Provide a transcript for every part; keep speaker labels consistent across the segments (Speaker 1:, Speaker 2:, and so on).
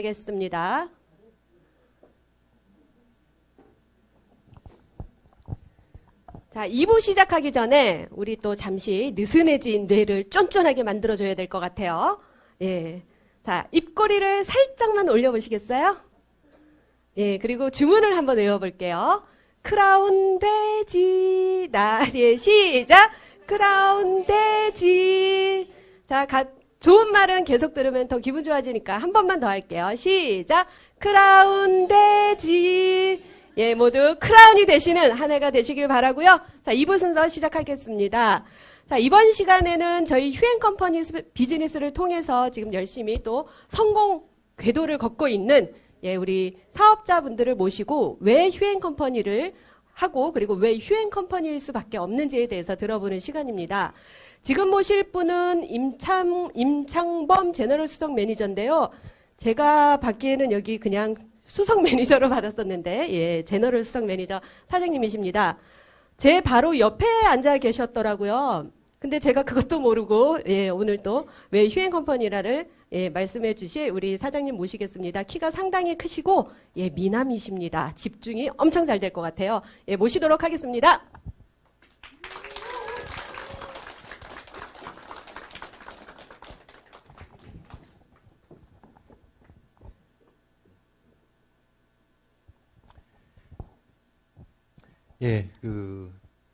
Speaker 1: 하겠습니다. 자, 2부 시작하기 전에 우리 또 잠시 느슨해진 뇌를 쫀쫀하게 만들어줘야 될 것 같아요. 예. 자, 입꼬리를 살짝만 올려보시겠어요? 예, 그리고 주문을 한번 외워볼게요. 크라운 돼지, 나의 시작! 크라운 돼지. 자, 좋은 말은 계속 들으면 더 기분 좋아지니까 한 번만 더 할게요. 시작! 크라운 돼지. 예, 모두 크라운이 되시는 한 해가 되시길 바라고요. 자, 2부 순서 시작하겠습니다. 자, 이번 시간에는 저희 휴행 컴퍼니 비즈니스를 통해서 지금 열심히 또 성공 궤도를 걷고 있는 예, 우리 사업자분들을 모시고 왜 휴행 컴퍼니를 하고 그리고 왜 휴행 컴퍼니일 수밖에 없는지에 대해서 들어보는 시간입니다. 지금 모실 분은 임창범 제너럴 수석 매니저인데요. 제가 받기에는 여기 그냥 수석 매니저로 받았었는데, 예, 제너럴 수석 매니저 사장님이십니다. 제 바로 옆에 앉아 계셨더라고요. 근데 제가 그것도 모르고, 예, 오늘 또 왜 휴행 컴퍼니라를 예, 말씀해 주실 우리 사장님 모시겠습니다. 키가 상당히 크시고, 예, 미남이십니다. 집중이 엄청 잘 될 것 같아요. 예, 모시도록 하겠습니다.
Speaker 2: 예,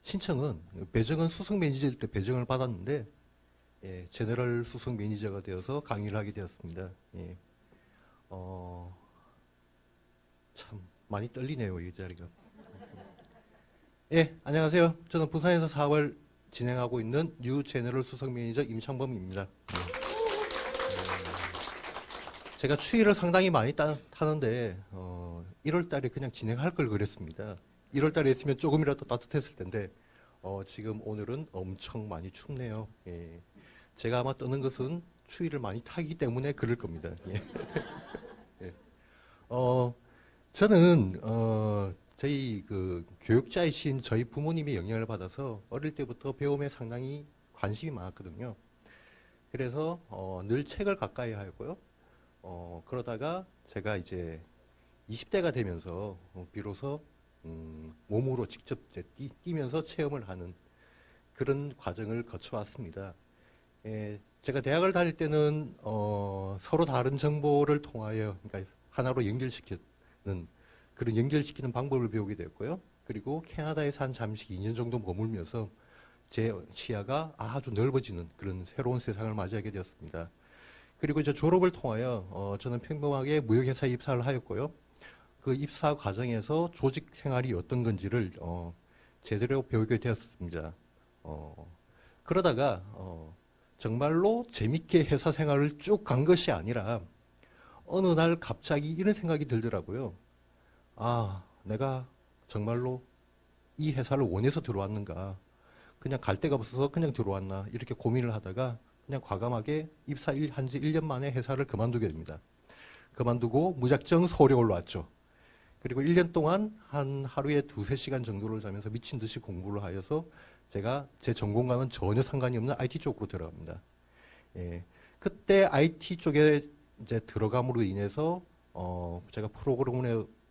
Speaker 2: 신청은 배정은 수석 매니저일 때 배정을 받았는데, 예, 제너럴 수석 매니저가 되어서 강의를 하게 되었습니다. 예, 참 많이 떨리네요, 이 자리가. 예, 안녕하세요. 저는 부산에서 사업을 진행하고 있는 뉴 제너럴 수석 매니저 임창범입니다. 예. 제가 추위를 상당히 많이 타는데 1월 달에 그냥 진행할 걸 그랬습니다. 1월 달에 했으면 조금이라도 따뜻했을 텐데 지금 오늘은 엄청 많이 춥네요. 예. 제가 아마 떠는 것은 추위를 많이 타기 때문에 그럴 겁니다. 예. 예. 저는 저희 교육자이신 저희 부모님의 영향을 받아서 어릴 때부터 배움에 상당히 관심이 많았거든요. 그래서 늘 책을 가까이 하였고요. 그러다가 제가 이제 20대가 되면서 비로소 몸으로 직접 뛰면서 체험을 하는 그런 과정을 거쳐왔습니다. 예, 제가 대학을 다닐 때는 서로 다른 정보를 통하여 그러니까 하나로 연결시키는 그런 연결시키는 방법을 배우게 되었고요. 그리고 캐나다에서 한 잠시 2년 정도 머물면서 제 시야가 아주 넓어지는 그런 새로운 세상을 맞이하게 되었습니다. 그리고 이제 졸업을 통하여 저는 평범하게 무역회사에 입사를 하였고요. 그 입사 과정에서 조직 생활이 어떤 건지를 제대로 배우게 되었습니다. 그러다가 정말로 재밌게 회사 생활을 쭉 간 것이 아니라 어느 날 갑자기 이런 생각이 들더라고요. 아, 내가 정말로 이 회사를 원해서 들어왔는가? 그냥 갈 데가 없어서 그냥 들어왔나? 이렇게 고민을 하다가 그냥 과감하게 입사한 지 1년 만에 회사를 그만두게 됩니다. 그만두고 무작정 서울에 올라왔죠. 그리고 1년 동안 한 하루에 2~3시간 정도를 자면서 미친 듯이 공부를 하여서 제가 제 전공과는 전혀 상관이 없는 IT 쪽으로 들어갑니다. 예, 그때 IT 쪽에 이제 들어감으로 인해서 제가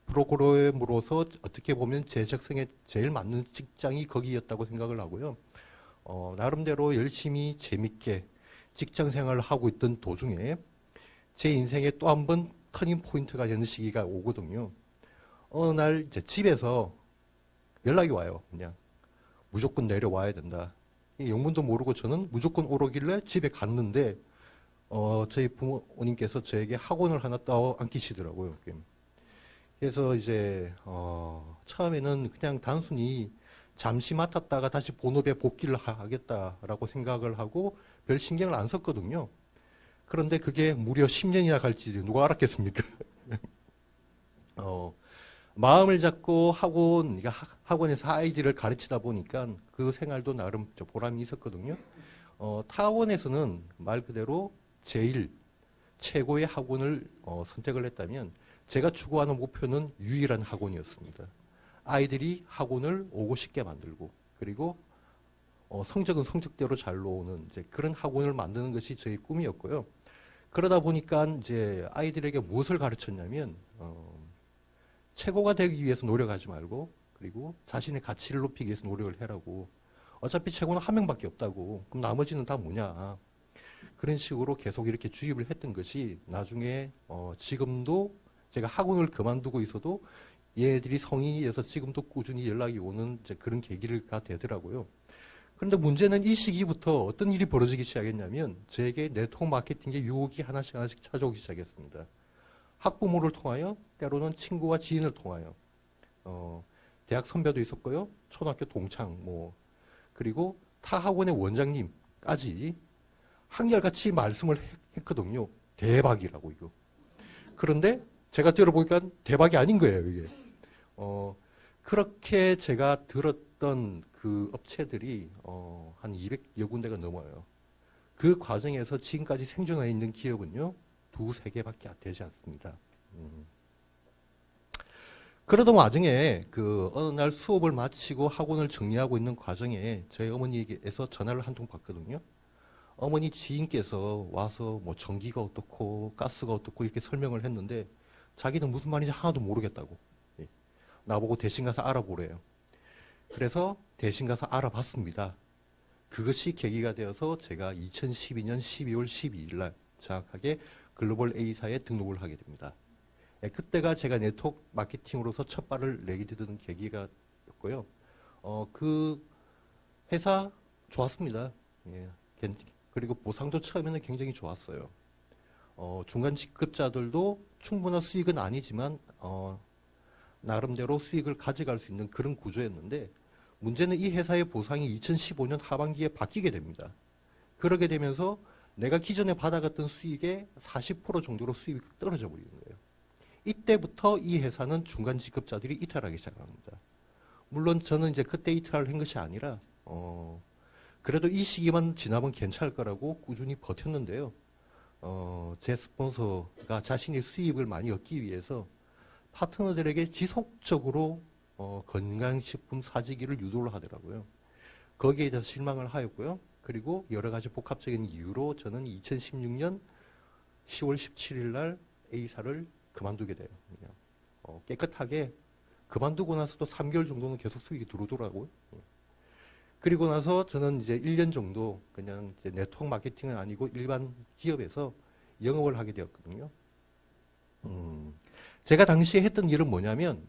Speaker 2: 프로그래머로서 어떻게 보면 제 적성에 제일 맞는 직장이 거기였다고 생각을 하고요. 나름대로 열심히 재밌게 직장 생활을 하고 있던 도중에 제 인생에 또 한 번 터닝 포인트가 되는 시기가 오거든요. 어느 날 이제 집에서 연락이 와요. 그냥 무조건 내려와야 된다. 영문도 모르고 저는 무조건 오르길래 집에 갔는데 저희 부모님께서 저에게 학원을 하나 떠 안기시더라고요. 그래서 이제 처음에는 그냥 단순히 잠시 맡았다가 다시 본업에 복귀를 하겠다라고 생각을 하고 별 신경을 안 썼거든요. 그런데 그게 무려 10년이나 갈지 누가 알았겠습니까? 마음을 잡고 학원에서 아이들을 가르치다 보니까 그 생활도 나름 보람이 있었거든요. 타원에서는 말 그대로 제일 최고의 학원을 선택을 했다면 제가 추구하는 목표는 유일한 학원이었습니다. 아이들이 학원을 오고 싶게 만들고 그리고 성적은 성적대로 잘 나오는 이제 그런 학원을 만드는 것이 저의 꿈이었고요. 그러다 보니까 이제 아이들에게 무엇을 가르쳤냐면 최고가 되기 위해서 노력하지 말고 그리고 자신의 가치를 높이기 위해서 노력을 해라고. 어차피 최고는 한 명밖에 없다고. 그럼 나머지는 다 뭐냐. 그런 식으로 계속 이렇게 주입을 했던 것이 나중에 지금도 제가 학원을 그만두고 있어도 얘들이 성인이 돼서 지금도 꾸준히 연락이 오는 이제 그런 계기가 되더라고요. 그런데 문제는 이 시기부터 어떤 일이 벌어지기 시작했냐면 저에게 네트워크 마케팅의 유혹이 하나씩 찾아오기 시작했습니다. 학부모를 통하여 때로는 친구와 지인을 통하여 대학 선배도 있었고요. 초등학교 동창 그리고 타 학원의 원장님까지 한결같이 말씀을 했거든요. 대박이라고 이거. 그런데 제가 들어보니까 대박이 아닌 거예요, 이게. 그렇게 제가 들었던 그 업체들이 한 200여 군데가 넘어요. 그 과정에서 지금까지 생존해 있는 기업은요, 2-3개밖에 되지 않습니다. 그러던 와중에 어느 날 수업을 마치고 학원을 정리하고 있는 과정에 저희 어머니에게서 전화를 한 통 받거든요. 어머니 지인께서 와서 뭐 전기가 어떻고 가스가 어떻고 이렇게 설명을 했는데 자기는 무슨 말인지 하나도 모르겠다고. 나보고 대신 가서 알아보래요. 그래서 대신 가서 알아봤습니다. 그것이 계기가 되어서 제가 2012년 12월 12일 날 정확하게 글로벌 A사에 등록을 하게 됩니다. 그때가 제가 네트워크 마케팅으로서 첫 발을 내게 되던 계기가 였고요. 그 회사 좋았습니다. 그리고 보상도 처음에는 굉장히 좋았어요. 중간 직급자들도 충분한 수익은 아니지만 나름대로 수익을 가져갈 수 있는 그런 구조였는데 문제는 이 회사의 보상이 2015년 하반기에 바뀌게 됩니다. 그러게 되면서 내가 기존에 받아갔던 수익의 40% 정도로 수익이 떨어져 버리는 거예요. 이때부터 이 회사는 중간 직급자들이 이탈하기 시작합니다. 물론 저는 이제 그때 이탈을 한 것이 아니라 그래도 이 시기만 지나면 괜찮을 거라고 꾸준히 버텼는데요. 제 스폰서가 자신의 수입을 많이 얻기 위해서 파트너들에게 지속적으로 건강식품 사재기를 유도를 하더라고요. 거기에 대해서 실망을 하였고요. 그리고 여러 가지 복합적인 이유로 저는 2016년 10월 17일 날 A사를 그만두게 돼요. 깨끗하게 그만두고 나서도 3개월 정도는 계속 수익이 들어오더라고요. 그리고 나서 저는 이제 1년 정도 그냥 이제 네트워크 마케팅은 아니고 일반 기업에서 영업을 하게 되었거든요. 제가 당시에 했던 일은 뭐냐면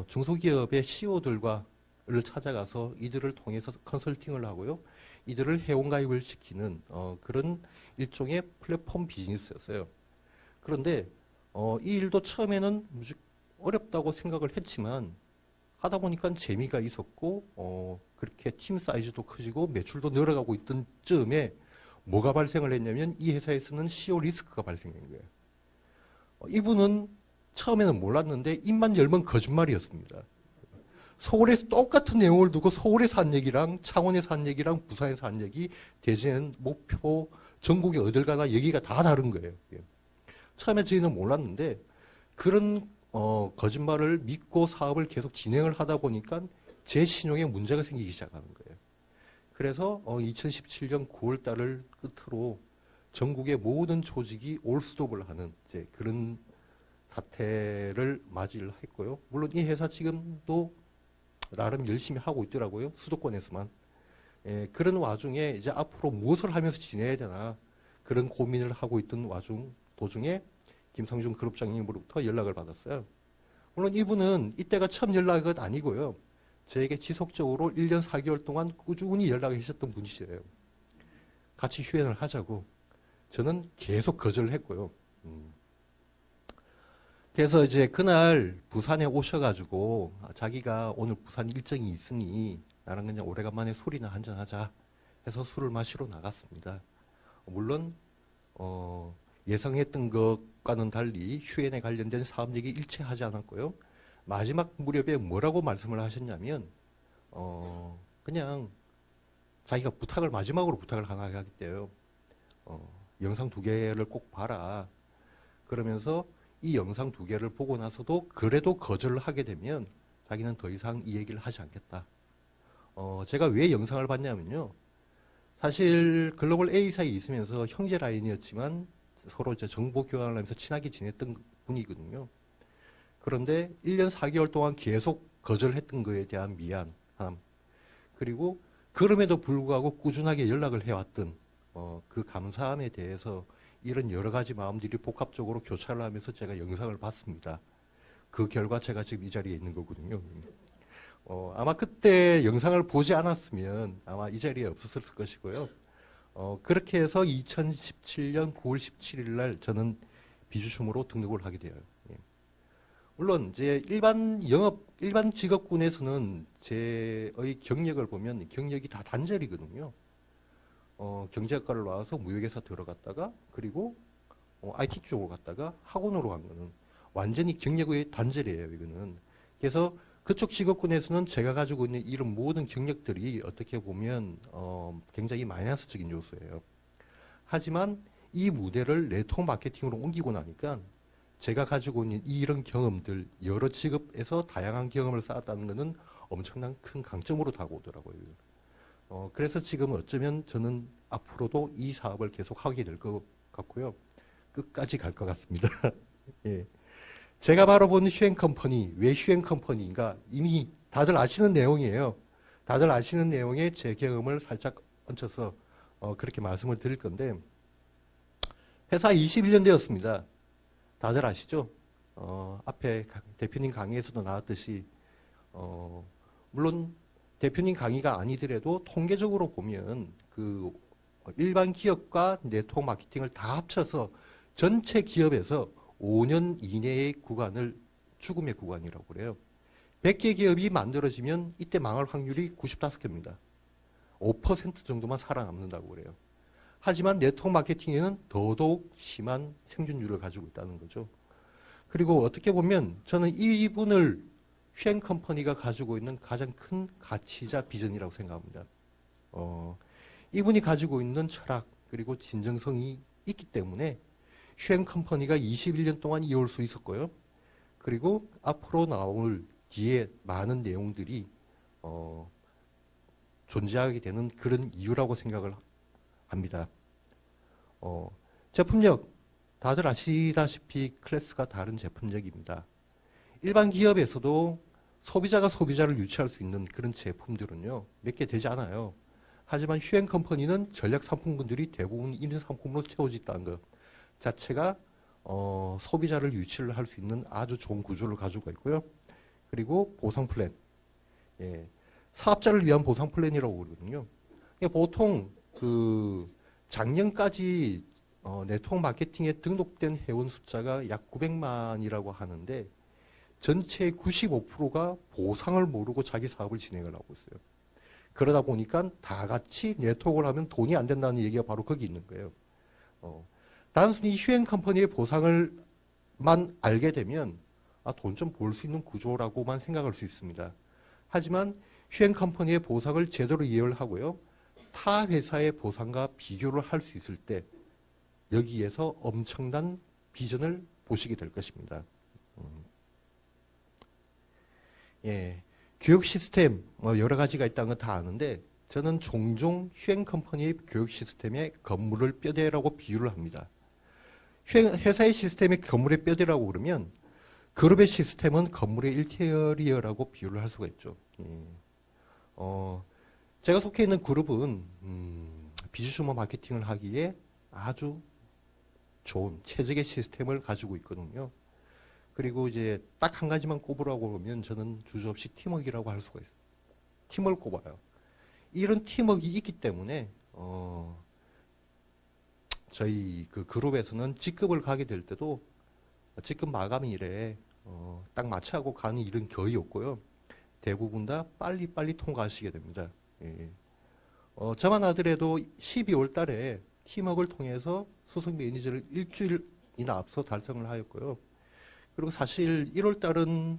Speaker 2: 중소기업의 CEO들과를 찾아가서 이들을 통해서 컨설팅을 하고요. 이들을 회원가입을 시키는 그런 일종의 플랫폼 비즈니스였어요. 그런데 이 일도 처음에는 무지 어렵다고 생각을 했지만 하다 보니까 재미가 있었고 그렇게 팀 사이즈도 커지고 매출도 늘어가고 있던 즈음에 뭐가 발생을 했냐면 이 회사에서는 CEO 리스크가 발생한 거예요. 이분은 처음에는 몰랐는데 입만 열면 거짓말이었습니다. 서울에서 똑같은 내용을 두고 서울에서 한 얘기랑 창원에서 한 얘기랑 부산에서 한 얘기, 대전, 목표, 전국에 어딜 가나 얘기가 다 다른 거예요. 처음에 저희는 몰랐는데 그런 거짓말을 믿고 사업을 계속 진행을 하다 보니까 제 신용에 문제가 생기기 시작하는 거예요. 그래서 2017년 9월 달을 끝으로 전국의 모든 조직이 올스톱을 하는 이제 그런 사태를 맞이를 했고요. 물론 이 회사 지금도 나름 열심히 하고 있더라고요. 수도권에서만. 그런 와중에 이제 앞으로 무엇을 하면서 지내야 되나 그런 고민을 하고 있던 도중에 김상준 그룹장님으로부터 연락을 받았어요. 물론 이분은 이때가 처음 연락은 아니고요. 저에게 지속적으로 1년 4개월 동안 꾸준히 연락을 하셨던 분이시래요. 같이 휴행을 하자고. 저는 계속 거절을 했고요. 그래서 이제 그날 부산에 오셔가지고 자기가 오늘 부산 일정이 있으니 나랑 그냥 오래간만에 술이나 한잔하자 해서 술을 마시러 나갔습니다. 물론 예상했던 것과는 달리 휴엔에 관련된 사업 얘기 일체하지 않았고요. 마지막 무렵에 뭐라고 말씀을 하셨냐면 그냥 자기가 마지막으로 부탁을 하나 하겠대요. 영상 2개를 꼭 봐라. 그러면서 이 영상 2개를 보고 나서도 그래도 거절을 하게 되면 자기는 더 이상 이 얘기를 하지 않겠다. 제가 왜 영상을 봤냐면요. 사실 글로벌 A사에 있으면서 형제 라인이었지만 서로 이제 정보 교환을 하면서 친하게 지냈던 분이거든요. 그런데 1년 4개월 동안 계속 거절했던 거에 대한 미안함, 그리고 그럼에도 불구하고 꾸준하게 연락을 해왔던 그 감사함에 대해서 이런 여러 가지 마음들이 복합적으로 교차를 하면서 제가 영상을 봤습니다. 그 결과 제가 지금 이 자리에 있는 거거든요. 아마 그때 영상을 보지 않았으면 아마 이 자리에 없었을 것이고요. 그렇게 해서 2017년 9월 17일 날 저는 비주춤으로 등록을 하게 돼요. 예. 물론 이제 일반 직업군에서는 제의 경력을 보면 경력이 다 단절이거든요. 경제학과를 나와서 무역회사 들어갔다가 그리고 IT 쪽으로 갔다가 학원으로 간 거는 완전히 경력의 단절이에요, 이거는. 그래서 그쪽 직업군에서는 제가 가지고 있는 이런 모든 경력들이 어떻게 보면 굉장히 마이너스적인 요소예요. 하지만 이 무대를 네트워크 마케팅으로 옮기고 나니까 제가 가지고 있는 이런 경험들, 여러 직업에서 다양한 경험을 쌓았다는 것은 엄청난 큰 강점으로 다가오더라고요. 그래서 지금 어쩌면 저는 앞으로도 이 사업을 계속 하게 될 것 같고요. 끝까지 갈 것 같습니다. 예. 제가 바로 본 휴행 컴퍼니, 왜 휴행 컴퍼니인가 이미 다들 아시는 내용이에요. 다들 아시는 내용에 제 경험을 살짝 얹혀서 그렇게 말씀을 드릴 건데, 회사 21년 되었습니다. 다들 아시죠? 앞에 대표님 강의에서도 나왔듯이 물론 대표님 강의가 아니더라도 통계적으로 보면 그 일반 기업과 네트워크 마케팅을 다 합쳐서 전체 기업에서 5년 이내의 구간을 죽음의 구간이라고 그래요. 100개 기업이 만들어지면 이때 망할 확률이 95개입니다. 5% 정도만 살아남는다고 그래요. 하지만 네트워크 마케팅에는 더더욱 심한 생존율을 가지고 있다는 거죠. 그리고 어떻게 보면 저는 이분을 휴행 컴퍼니가 가지고 있는 가장 큰 가치자 비전이라고 생각합니다. 이분이 가지고 있는 철학 그리고 진정성이 있기 때문에 휴행 컴퍼니가 21년 동안 이어올 수 있었고요. 그리고 앞으로 나올 뒤에 많은 내용들이 존재하게 되는 그런 이유라고 생각을 합니다. 제품력, 다들 아시다시피 클래스가 다른 제품력입니다. 일반 기업에서도 소비자가 소비자를 유치할 수 있는 그런 제품들은요, 몇 개 되지 않아요. 하지만 휴행 컴퍼니는 전략 상품군들이 대부분 있는 상품으로 채워졌다는 것 자체가 소비자를 유치를 할 수 있는 아주 좋은 구조를 가지고 있고요. 그리고 보상 플랜, 예, 사업자를 위한 보상 플랜이라고 그러거든요. 보통 그 작년까지 네트워크 마케팅에 등록된 회원 숫자가 약 900만이라고 하는데 전체의 95%가 보상을 모르고 자기 사업을 진행을 하고 있어요. 그러다 보니까 다 같이 네트워크를 하면 돈이 안 된다는 얘기가 바로 거기 있는 거예요. 단순히 휴행 컴퍼니의 보상을만 알게 되면 돈 좀 벌 수 있는 구조라고만 생각할 수 있습니다. 하지만 휴행 컴퍼니의 보상을 제대로 이해를 하고요. 타 회사의 보상과 비교를 할 수 있을 때 여기에서 엄청난 비전을 보시게 될 것입니다. 예, 교육 시스템 여러 가지가 있다는 건 다 아는데 저는 종종 휴행 컴퍼니의 교육 시스템에 건물을 뼈대라고 비유를 합니다. 회사의 시스템이 건물의 뼈대라고 그러면 그룹의 시스템은 건물의 인테리어라고 비유를 할 수가 있죠. 예. 제가 속해 있는 그룹은 비즈슈머 마케팅을 하기에 아주 좋은 최적의 시스템을 가지고 있거든요. 그리고 이제 딱 한 가지만 꼽으라고 그러면 저는 주저없이 팀워크라고 할 수가 있어요. 팀을 꼽아요. 이런 팀워크가 있기 때문에 저희 그 그룹에서는 직급을 가게 될 때도 직급 마감일에 딱 마취하고 가는 일은 거의 없고요. 대부분 다 빨리빨리 통과하시게 됩니다. 예. 저만 하더라도 12월 달에 팀워크를 통해서 수석 매니저를 일주일이나 앞서 달성을 하였고요. 그리고 사실 1월 달은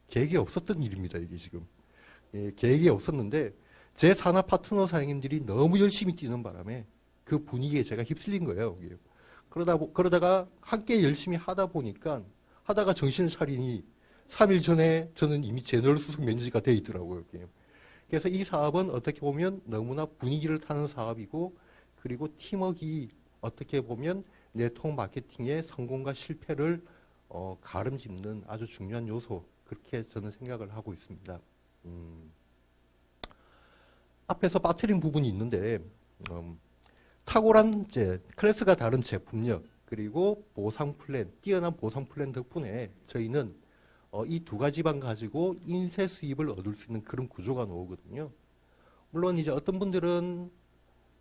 Speaker 2: 계획이 없었던 일입니다. 이게 지금. 예, 계획이 없었는데 제 산하 파트너 사장님들이 너무 열심히 뛰는 바람에 그 분위기에 제가 휩쓸린 거예요. 그러다가 함께 열심히 하다가 정신을 차리니 3일 전에 저는 이미 제너럴 수석 매니저가 돼 있더라고요. 그래서 이 사업은 어떻게 보면 너무나 분위기를 타는 사업이고 그리고 팀워크가 어떻게 보면 네트워크 마케팅의 성공과 실패를 가름짓는 아주 중요한 요소, 그렇게 저는 생각을 하고 있습니다. 앞에서 빠뜨린 부분이 있는데 탁월한 클래스가 다른 제품력, 그리고 보상 플랜, 뛰어난 보상 플랜 덕분에 저희는 이 두 가지만 가지고 인쇄 수입을 얻을 수 있는 그런 구조가 나오거든요. 물론 이제 어떤 분들은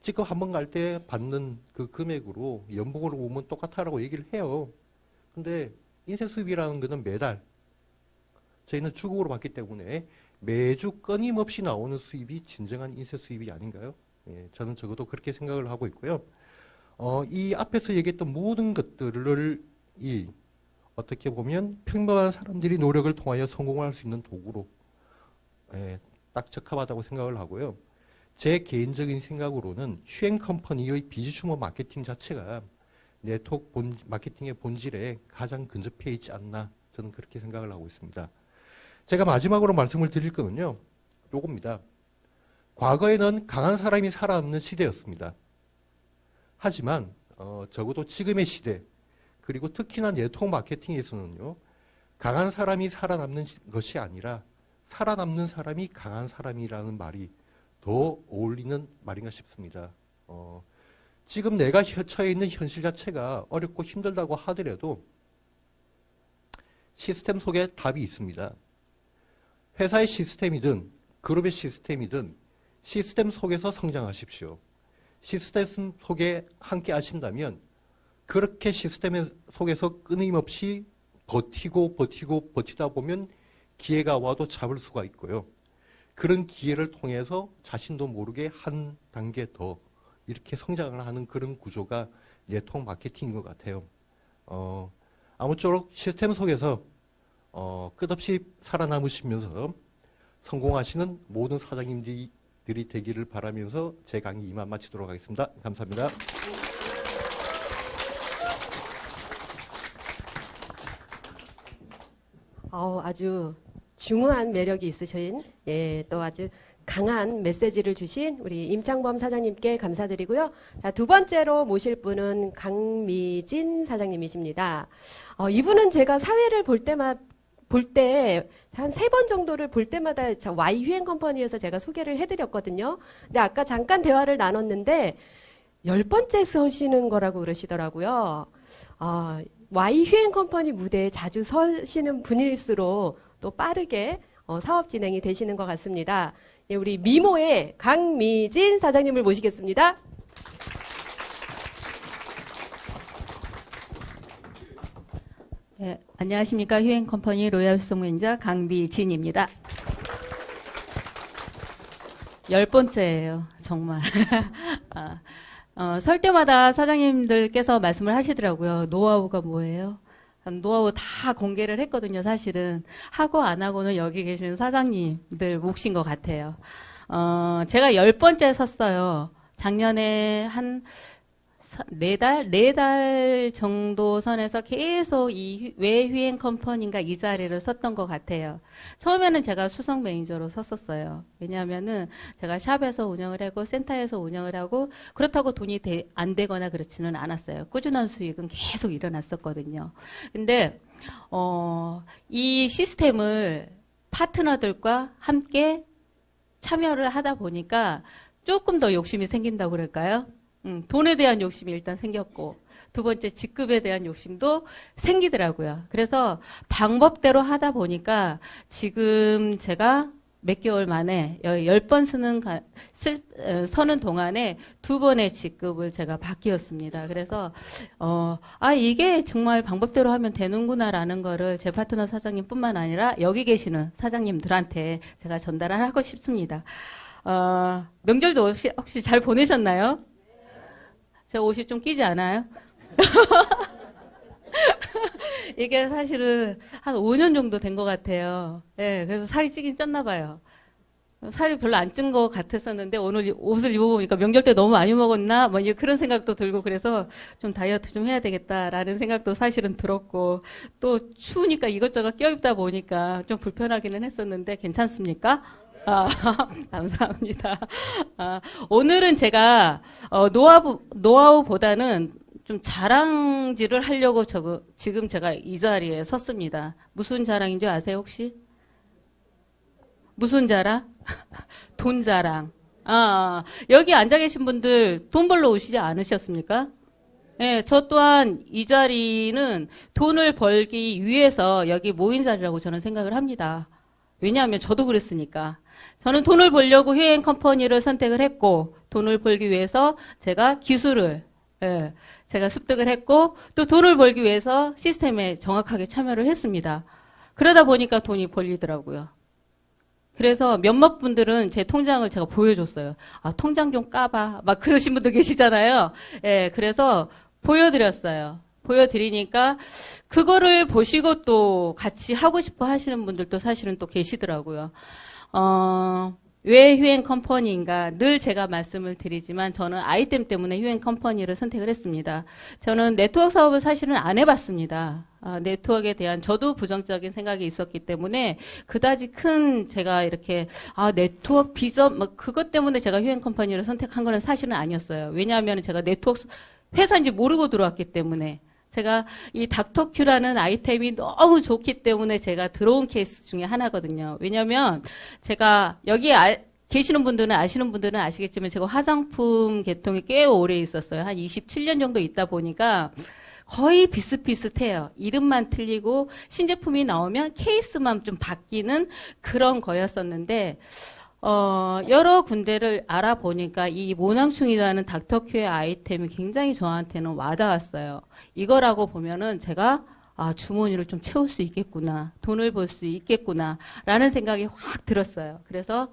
Speaker 2: 직업 한 번 갈 때 받는 그 금액으로 연봉으로 보면 똑같다라고 얘기를 해요. 근데 인쇄 수입이라는 거는 매달 저희는 주국으로 받기 때문에 매주 끊임없이 나오는 수입이 진정한 인쇄 수입이 아닌가요? 예, 저는 적어도 그렇게 생각을 하고 있고요. 이 앞에서 얘기했던 모든 것들을 어떻게 보면 평범한 사람들이 노력을 통하여 성공할 수 있는 도구로 딱 적합하다고 생각을 하고요. 제 개인적인 생각으로는 휴행 컴퍼니의 비즈추머 마케팅 자체가 네트워크 마케팅의 본질에 가장 근접해 있지 않나, 저는 그렇게 생각을 하고 있습니다. 제가 마지막으로 말씀을 드릴 거는요, 요겁니다. 과거에는 강한 사람이 살아남는 시대였습니다. 하지만 적어도 지금의 시대, 그리고 특히나 네트워크 마케팅에서는요, 강한 사람이 살아남는 것이 아니라 살아남는 사람이 강한 사람이라는 말이 더 어울리는 말인가 싶습니다. 지금 내가 처해 있는 현실 자체가 어렵고 힘들다고 하더라도 시스템 속에 답이 있습니다. 회사의 시스템이든 그룹의 시스템이든 시스템 속에서 성장하십시오. 시스템 속에 함께 하신다면 그렇게 시스템 속에서 끊임없이 버티다 보면 기회가 와도 잡을 수가 있고요. 그런 기회를 통해서 자신도 모르게 한 단계 더 이렇게 성장을 하는 그런 구조가 네트워크 마케팅인 것 같아요. 아무쪼록 시스템 속에서 끝없이 살아남으시면서 성공하시는 모든 사장님들이 되기를 바라면서 제 강의 이만 마치도록 하겠습니다. 감사합니다.
Speaker 1: 아주 중후한 매력이 있으신, 또 아주 강한 메시지를 주신 우리 임창범 사장님께 감사드리고요. 자, 두 번째로 모실 분은 강미진 사장님이십니다. 이분은 제가 사회를 볼 때 한 3번 정도를 볼 때마다 Y 휴행 컴퍼니에서 제가 소개를 해드렸거든요. 근데 아까 잠깐 대화를 나눴는데 10번째 서시는 거라고 그러시더라고요. Y 휴행 컴퍼니 무대에 자주 서시는 분일수록 또 빠르게 사업 진행이 되시는 것 같습니다. 예, 우리 미모의 강미진 사장님을 모시겠습니다.
Speaker 3: 네, 안녕하십니까. 휴행컴퍼니 로얄 수송매니저 강미진입니다. 10번째예요. 정말. 설 때마다 사장님들께서 말씀을 하시더라고요. 노하우가 뭐예요? 노하우 다 공개를 했거든요. 사실은 하고 안 하고는 여기 계시는 사장님들 몫인 것 같아요. 제가 10번째 섰어요. 작년에 한 4달 정도 선에서 계속 이 외휴행 컴퍼니인가 이 자리를 섰던 것 같아요. 처음에는 제가 수석 매니저로 섰었어요. 왜냐하면은 제가 샵에서 운영을 하고 센터에서 운영을 하고 그렇다고 돈이 안 되거나 그렇지는 않았어요. 꾸준한 수익은 계속 일어났었거든요. 근데 이 시스템을 파트너들과 함께 참여를 하다 보니까 조금 더 욕심이 생긴다고 그럴까요? 돈에 대한 욕심이 일단 생겼고, 두 번째 직급에 대한 욕심도 생기더라고요. 그래서 방법대로 하다 보니까 지금 제가 몇 개월 만에 10번 서는 동안에 2번의 직급을 제가 바뀌었습니다. 그래서, 이게 정말 방법대로 하면 되는구나라는 거를 제 파트너 사장님뿐만 아니라 여기 계시는 사장님들한테 제가 전달을 하고 싶습니다. 명절도 혹시 잘 보내셨나요? 제 옷이 좀 끼지 않아요? 이게 사실은 한 5년 정도 된 것 같아요. 예, 그래서 살이 찌긴 쪘나 봐요. 살이 별로 안 찐 것 같았었는데 오늘 옷을 입어보니까 명절 때 너무 많이 먹었나? 뭐 그런 생각도 들고 그래서 좀 다이어트 좀 해야 되겠다라는 생각도 사실은 들었고 또 추우니까 이것저것 껴입다 보니까 좀 불편하기는 했었는데 괜찮습니까? 감사합니다. 오늘은 제가 노하우보다는 좀 자랑질을 하려고 지금 제가 이 자리에 섰습니다. 무슨 자랑인지 아세요, 혹시? 무슨 자랑? 돈 자랑. 여기 앉아 계신 분들 돈 벌러 오시지 않으셨습니까? 네, 저 또한 이 자리는 돈을 벌기 위해서 여기 모인 자리라고 저는 생각을 합니다. 왜냐하면 저도 그랬으니까. 저는 돈을 벌려고 휴행 컴퍼니를 선택을 했고, 돈을 벌기 위해서 제가 기술을, 제가 습득을 했고, 또 돈을 벌기 위해서 시스템에 정확하게 참여를 했습니다. 그러다 보니까 돈이 벌리더라고요. 그래서 몇몇 분들은 제 통장을 제가 보여줬어요. 통장 좀 까봐. 막 그러신 분도 계시잖아요. 그래서 보여드렸어요. 보여드리니까 그거를 보시고 또 같이 하고 싶어 하시는 분들도 사실은 또 계시더라고요. 왜 휴행 컴퍼니인가? 늘 제가 말씀을 드리지만 저는 아이템 때문에 휴행 컴퍼니를 선택을 했습니다. 저는 네트워크 사업을 사실은 안 해봤습니다. 네트워크에 대한 저도 부정적인 생각이 있었기 때문에 그다지 큰 제가 이렇게 네트워크 비전 그것 때문에 제가 휴행 컴퍼니를 선택한 거는 사실은 아니었어요. 왜냐하면 제가 네트워크 회사인지 모르고 들어왔기 때문에 제가 이 닥터큐라는 아이템이 너무 좋기 때문에 제가 들어온 케이스 중에 하나거든요. 왜냐하면 제가 여기 계시는 분들은 아시는 분들은 아시겠지만 제가 화장품 계통에 꽤 오래 있었어요. 한 27년 정도 있다 보니까 거의 비슷비슷해요. 이름만 틀리고 신제품이 나오면 케이스만 좀 바뀌는 그런 거였었는데 여러 군데를 알아보니까 이 모낭충이라는 닥터큐의 아이템이 굉장히 저한테는 와닿았어요. 이거라고 보면은 제가 주머니를 좀 채울 수 있겠구나. 돈을 벌 수 있겠구나. 라는 생각이 확 들었어요. 그래서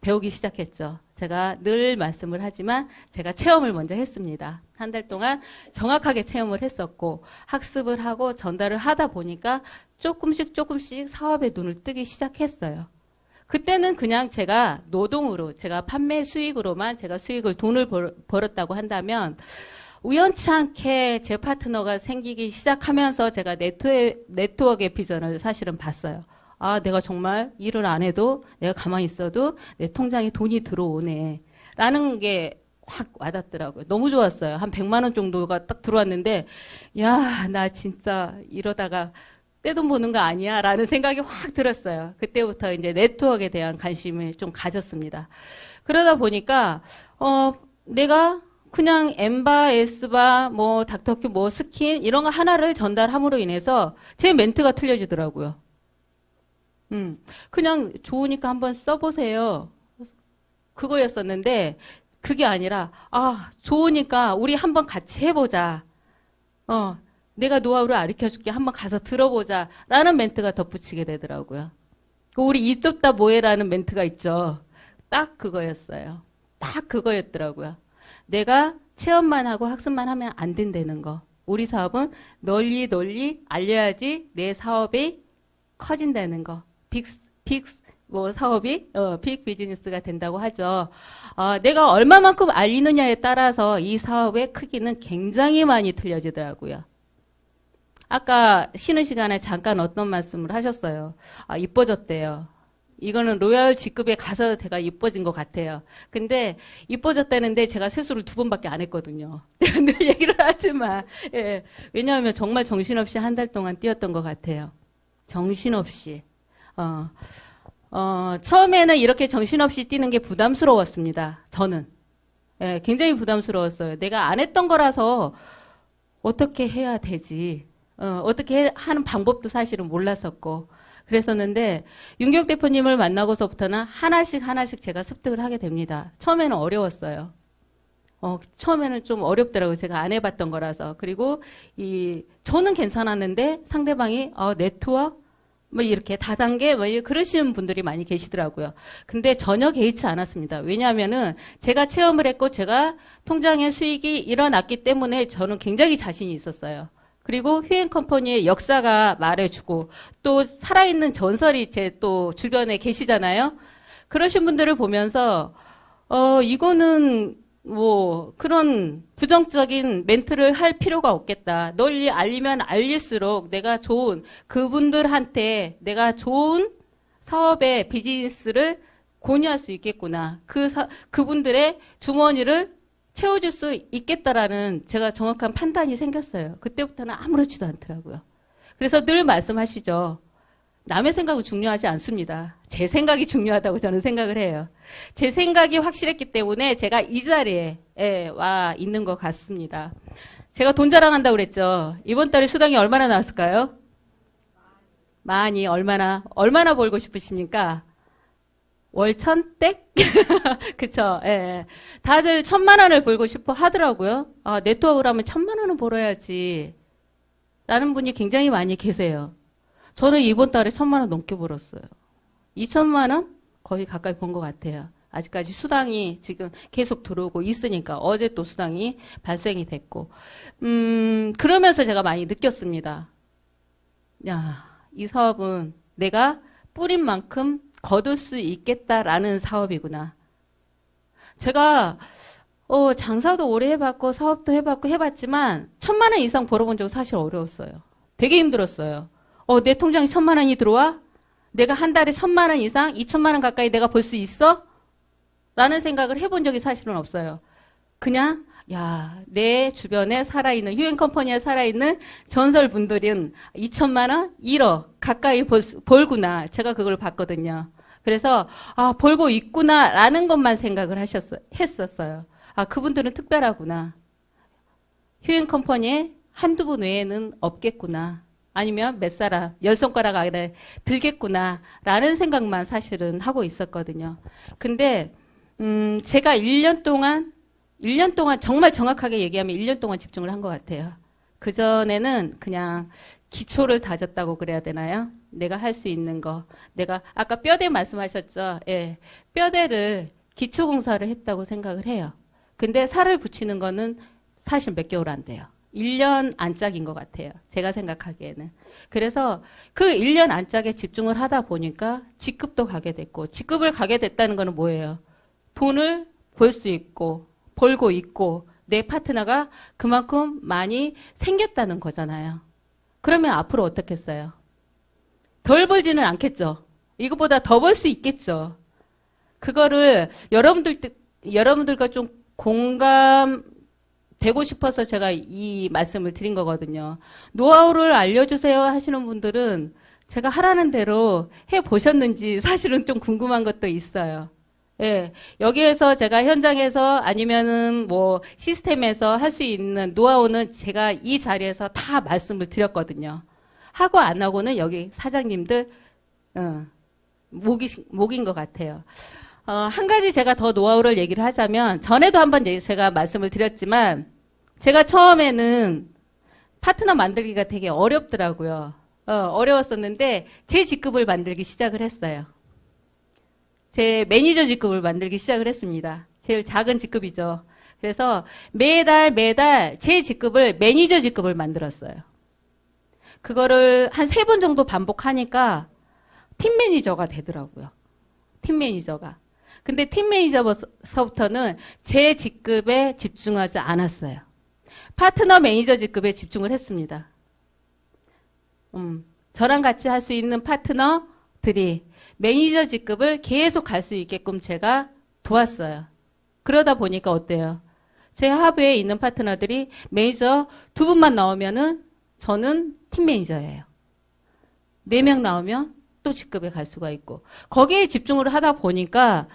Speaker 3: 배우기 시작했죠. 제가 늘 말씀을 하지만 제가 체험을 먼저 했습니다. 한 달 동안 정확하게 체험을 했었고 학습을 하고 전달을 하다 보니까 조금씩 사업에 눈을 뜨기 시작했어요. 그때는 그냥 제가 노동으로, 제가 판매 수익으로만 제가 돈을 벌었다고 한다면 우연치 않게 제 파트너가 생기기 시작하면서 제가 네트워크의 비전을 사실은 봤어요. 내가 정말 일을 안 해도 내가 가만히 있어도 내 통장에 돈이 들어오네. 라는 게 확 와닿더라고요. 너무 좋았어요. 한 100만 원 정도가 딱 들어왔는데 나 진짜 이러다가 떼돈 버는 거 아니야? 라는 생각이 확 들었어요. 그때부터 이제 네트워크에 대한 관심을 좀 가졌습니다. 그러다 보니까, 내가 그냥 엠바, 에스바, 닥터큐, 스킨, 이런 거 하나를 전달함으로 인해서 제 멘트가 틀려지더라고요. 그냥 좋으니까 한번 써보세요. 그거였었는데, 그게 아니라, 좋으니까 우리 한번 같이 해보자. 내가 노하우를 가르쳐줄게. 한번 가서 들어보자. 라는 멘트가 덧붙이게 되더라고요. 우리 이ጡ다 뭐해라는 멘트가 있죠. 딱 그거였어요. 딱 그거였더라고요. 내가 체험만 하고 학습만 하면 안 된다는 거. 우리 사업은 널리 알려야지 내 사업이 커진다는 거. 사업이 빅 비즈니스가 된다고 하죠. 내가 얼마만큼 알리느냐에 따라서 이 사업의 크기는 굉장히 많이 틀려지더라고요. 아까 쉬는 시간에 잠깐 어떤 말씀을 하셨어요. 이뻐졌대요. 이거는 로얄 직급에 가서 제가 이뻐진 것 같아요. 근데 이뻐졌다는데 제가 세수를 2번밖에 안 했거든요. 늘 얘기를 하지만 왜냐하면 정말 정신없이 한 달 동안 뛰었던 것 같아요. 정신없이. 처음에는 이렇게 정신없이 뛰는 게 부담스러웠습니다. 저는. 굉장히 부담스러웠어요. 내가 안 했던 거라서 어떻게 해야 되지? 어떻게 하는 방법도 사실은 몰랐었고 그랬었는데 윤기혁 대표님을 만나고서부터는 하나씩 제가 습득을 하게 됩니다. 처음에는 어려웠어요. 처음에는 좀 어렵더라고요. 제가 안 해봤던 거라서. 그리고 저는 괜찮았는데 상대방이 네트워크 이렇게 다단계 그러시는 분들이 많이 계시더라고요. 근데 전혀 개의치 않았습니다. 왜냐하면은 제가 체험을 했고 제가 통장의 수익이 일어났기 때문에 저는 굉장히 자신이 있었어요. 그리고 휴행 컴퍼니의 역사가 말해주고 또 살아있는 전설이 제 또 주변에 계시잖아요. 그러신 분들을 보면서 이거는 그런 부정적인 멘트를 할 필요가 없겠다. 널리 알리면 알릴수록 내가 그분들한테 내가 좋은 사업의 비즈니스를 공유할 수 있겠구나. 그분들의 주머니를 채워줄 수 있겠다라는 제가 정확한 판단이 생겼어요. 그때부터는 아무렇지도 않더라고요. 그래서 늘 말씀하시죠. 남의 생각은 중요하지 않습니다. 제 생각이 중요하다고 저는 생각을 해요. 제 생각이 확실했기 때문에 제가 이 자리에 와 있는 것 같습니다. 제가 돈 자랑한다고 그랬죠. 이번 달에 수당이 얼마나 나왔을까요? 많이 얼마나 벌고 싶으십니까? 월 1,000댁? 그쵸, 예. 다들 1,000만 원을 벌고 싶어 하더라고요. 아, 네트워크를 하면 1,000만 원은 벌어야지. 라는 분이 굉장히 많이 계세요. 저는 이번 달에 1,000만 원 넘게 벌었어요. 2,000만 원? 거의 가까이 번 것 같아요. 아직까지 수당이 지금 계속 들어오고 있으니까 어제 또 수당이 발생이 됐고. 그러면서 제가 많이 느꼈습니다. 야, 이 사업은 내가 뿌린 만큼 거둘 수 있겠다라는 사업이구나. 제가 장사도 오래 해봤고 사업도 해봤고 해봤지만 1,000만 원 이상 벌어본 적은 사실 어려웠어요. 되게 힘들었어요. 내 통장에 1,000만 원이 들어와? 내가 한 달에 1,000만 원 이상, 2,000만 원 가까이 내가 벌 수 있어? 라는 생각을 해본 적이 사실은 없어요. 그냥 내 주변에 살아있는 휴행 컴퍼니에 살아있는 전설분들은 2,000만 원, 1억 가까이 벌구나. 제가 그걸 봤거든요. 그래서 벌고 있구나라는 것만 생각을 했었어요. 그분들은 특별하구나. 휴행 컴퍼니에 한두 분 외에는 없겠구나. 아니면 몇 사람, 10손가락 안에 들겠구나라는 생각만 사실은 하고 있었거든요. 근데 제가 1년 동안 정말 정확하게 얘기하면 1년 동안 집중을 한 것 같아요. 그전에는 그냥 기초를 다졌다고 그래야 되나요? 내가 할 수 있는 거. 내가 아까 뼈대 말씀하셨죠? 예. 뼈대를 기초공사를 했다고 생각을 해요. 근데 살을 붙이는 거는 사실 몇 개월 안 돼요. 1년 안짝인 것 같아요. 제가 생각하기에는. 그래서 그 1년 안짝에 집중을 하다 보니까 직급도 가게 됐고, 직급을 가게 됐다는 거는 뭐예요? 돈을 벌 수 있고, 벌고 있고, 내 파트너가 그만큼 많이 생겼다는 거잖아요. 그러면 앞으로 어떻겠어요? 덜 벌지는 않겠죠. 이거보다 더 벌 수 있겠죠. 그거를 여러분들과 좀 공감되고 싶어서 제가 이 말씀을 드린 거거든요. 노하우를 알려주세요 하시는 분들은 제가 하라는 대로 해보셨는지 사실은 좀 궁금한 것도 있어요. 예, 여기에서 제가 현장에서 아니면은 뭐 시스템에서 할 수 있는 노하우는 제가 이 자리에서 다 말씀을 드렸거든요. 하고 안 하고는 여기 사장님들 목인 것 같아요. 한 가지 제가 더 노하우를 얘기를 하자면, 전에도 한번 제가 말씀을 드렸지만, 제가 처음에는 파트너 만들기가 되게 어렵더라고요. 어려웠었는데 제 직급을 만들기 시작을 했어요. 제 매니저 직급을 만들기 시작을 했습니다. 제일 작은 직급이죠. 그래서 매달 제 직급을 매니저 직급을 만들었어요. 그거를 한 3번 정도 반복하니까 팀 매니저가 되더라고요. 팀 매니저가. 근데 팀 매니저서부터는 제 직급에 집중하지 않았어요. 파트너 매니저 직급에 집중을 했습니다. 저랑 같이 할 수 있는 파트너들이 매니저 직급을 계속 갈 수 있게끔 제가 도왔어요. 그러다 보니까 어때요? 제 하부에 있는 파트너들이 매니저 2분만 나오면은 저는 팀 매니저예요. 4명 나오면 또 직급에 갈 수가 있고, 거기에 집중을 하다 보니까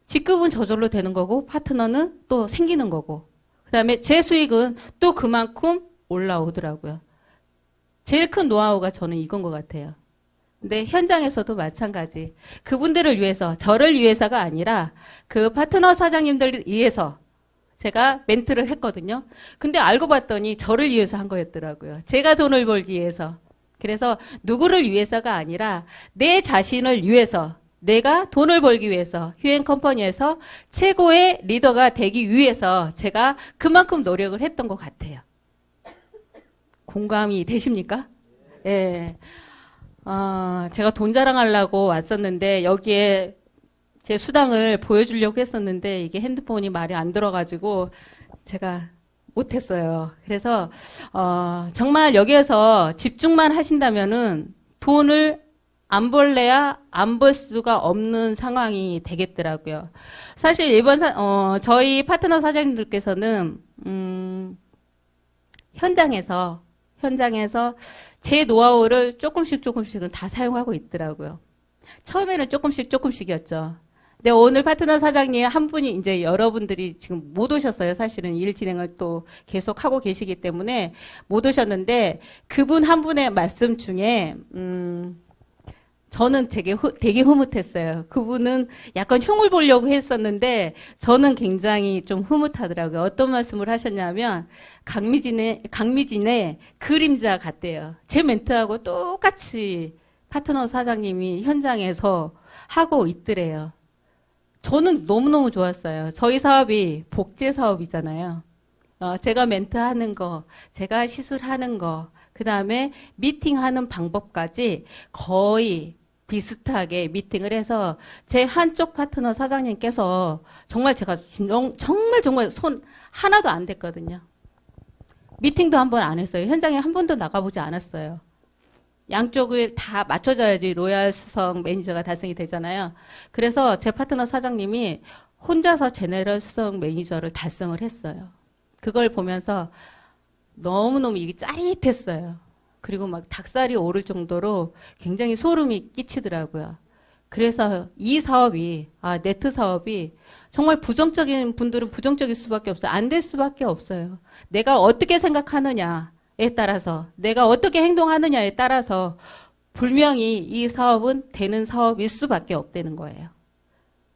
Speaker 3: 직급은 저절로 되는 거고 파트너는 또 생기는 거고, 그 다음에 제 수익은 또 그만큼 올라오더라고요. 제일 큰 노하우가 저는 이건 것 같아요. 근데 현장에서도 마찬가지. 그분들을 위해서, 저를 위해서가 아니라 그 파트너 사장님들을 위해서 제가 멘트를 했거든요. 근데 알고 봤더니 저를 위해서 한 거였더라고요. 제가 돈을 벌기 위해서. 그래서 누구를 위해서가 아니라 내 자신을 위해서, 내가 돈을 벌기 위해서, 휴행 컴퍼니에서 최고의 리더가 되기 위해서 제가 그만큼 노력을 했던 것 같아요. 공감이 되십니까? 예. 제가 돈 자랑하려고 왔었는데 여기에 제 수당을 보여주려고 했었는데 이게 핸드폰이 말이 안 들어가지고 제가 못했어요. 그래서 정말 여기에서 집중만 하신다면은 돈을 안 볼래야 안 볼 수가 없는 상황이 되겠더라고요. 사실 저희 파트너 사장님들께서는, 현장에서 제 노하우를 조금씩은 다 사용하고 있더라고요. 처음에는 조금씩이었죠. 근데 오늘 파트너 사장님 한 분이 이제 여러분들이 지금 못 오셨어요. 사실은 일 진행을 또 계속 하고 계시기 때문에 못 오셨는데 그분 한 분의 말씀 중에, 저는 되게 흐뭇했어요. 그분은 약간 흉을 보려고 했었는데 저는 굉장히 좀 흐뭇하더라고요. 어떤 말씀을 하셨냐면 강미진의 그림자 같대요. 제 멘트하고 똑같이 파트너 사장님이 현장에서 하고 있더래요. 저는 너무너무 좋았어요. 저희 사업이 복제 사업이잖아요. 제가 멘트하는 거, 제가 시술하는 거, 그 다음에 미팅하는 방법까지 거의 비슷하게 미팅을 해서 제 한쪽 파트너 사장님께서 정말 제가 정말 손 하나도 안 댔거든요. 미팅도 한 번 안 했어요. 현장에 한 번도 나가보지 않았어요. 양쪽을 다 맞춰줘야지 로얄 수석 매니저가 달성이 되잖아요. 그래서 제 파트너 사장님이 혼자서 제네럴 수석 매니저를 달성을 했어요. 그걸 보면서 너무너무 이게 짜릿했어요. 그리고 막 닭살이 오를 정도로 굉장히 소름이 끼치더라고요. 그래서 이 사업이, 네트 사업이 정말 부정적인 분들은 부정적일 수밖에 없어요. 안 될 수밖에 없어요. 내가 어떻게 생각하느냐에 따라서, 내가 어떻게 행동하느냐에 따라서 분명히 이 사업은 되는 사업일 수밖에 없다는 거예요.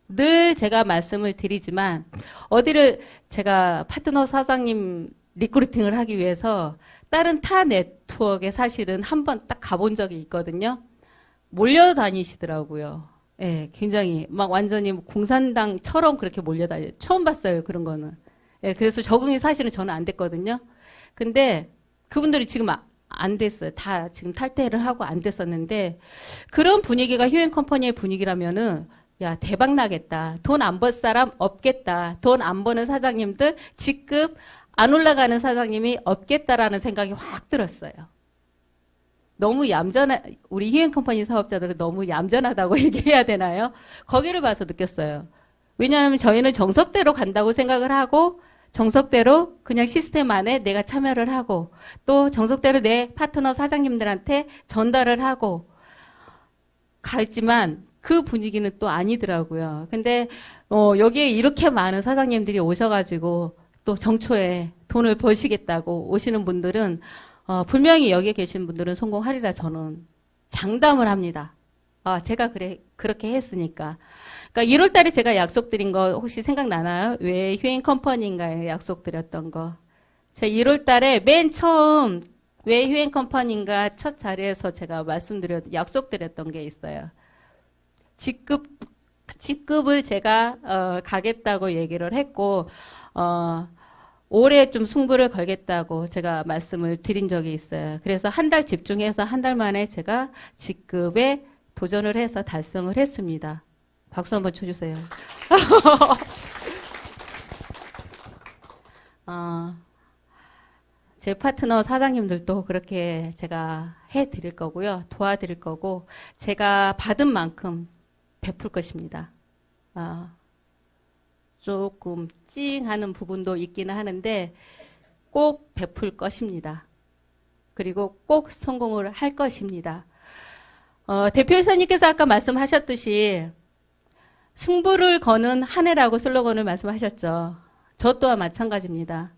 Speaker 3: 늘 제가 말씀을 드리지만 어디를 제가 파트너 사장님 리크루팅을 하기 위해서 다른 타 네트워크에 사실은 한번 딱 가본 적이 있거든요. 몰려다니시더라고요. 예, 굉장히 막 완전히 공산당처럼 그렇게 몰려다녀요. 처음 봤어요, 그런 거는. 예, 그래서 적응이 사실은 저는 안 됐거든요. 근데 그분들이 지금 안 됐어요. 다 지금 탈퇴를 하고 안 됐었는데 그런 분위기가 휴앤컴퍼니의 분위기라면은 야, 대박 나겠다. 돈 안 벌 사람 없겠다. 돈 안 버는 사장님들 직급 안 올라가는 사장님이 없겠다라는 생각이 확 들었어요. 너무 우리 휴앤컴퍼니 사업자들은 너무 얌전하다고 얘기해야 되나요? 거기를 봐서 느꼈어요. 왜냐하면 저희는 정석대로 간다고 생각을 하고 정석대로 그냥 시스템 안에 내가 참여를 하고 또 정석대로 내 파트너 사장님들한테 전달을 하고 가지만 그 분위기는 또 아니더라고요. 근데 여기에 이렇게 많은 사장님들이 오셔가지고 또 정초에 돈을 버시겠다고 오시는 분들은 분명히 여기에 계신 분들은 성공하리라 저는 장담을 합니다. 제가 그렇게 했으니까. 그러니까 1월 달에 제가 약속드린 거 혹시 생각나나요? 왜 휴앤컴퍼니인가에 약속드렸던 거. 제가 1월 달에 맨 처음 왜 휴앤컴퍼니인가 첫 자리에서 제가 약속드렸던 게 있어요. 직급을 제가 가겠다고 얘기를 했고 올해 좀 승부를 걸겠다고 제가 말씀을 드린 적이 있어요. 그래서 한 달 집중해서 한 달 만에 제가 직급에 도전을 해서 달성을 했습니다. 박수 한번 쳐주세요. 제 파트너 사장님들도 그렇게 제가 해드릴 거고요. 도와드릴 거고 제가 받은 만큼 베풀 것입니다. 조금 찡하는 부분도 있기는 하는데 꼭 베풀 것입니다. 그리고 꼭 성공을 할 것입니다. 대표이사님께서 아까 말씀하셨듯이 승부를 거는 한 해라고 슬로건을 말씀하셨죠. 저 또한 마찬가지입니다.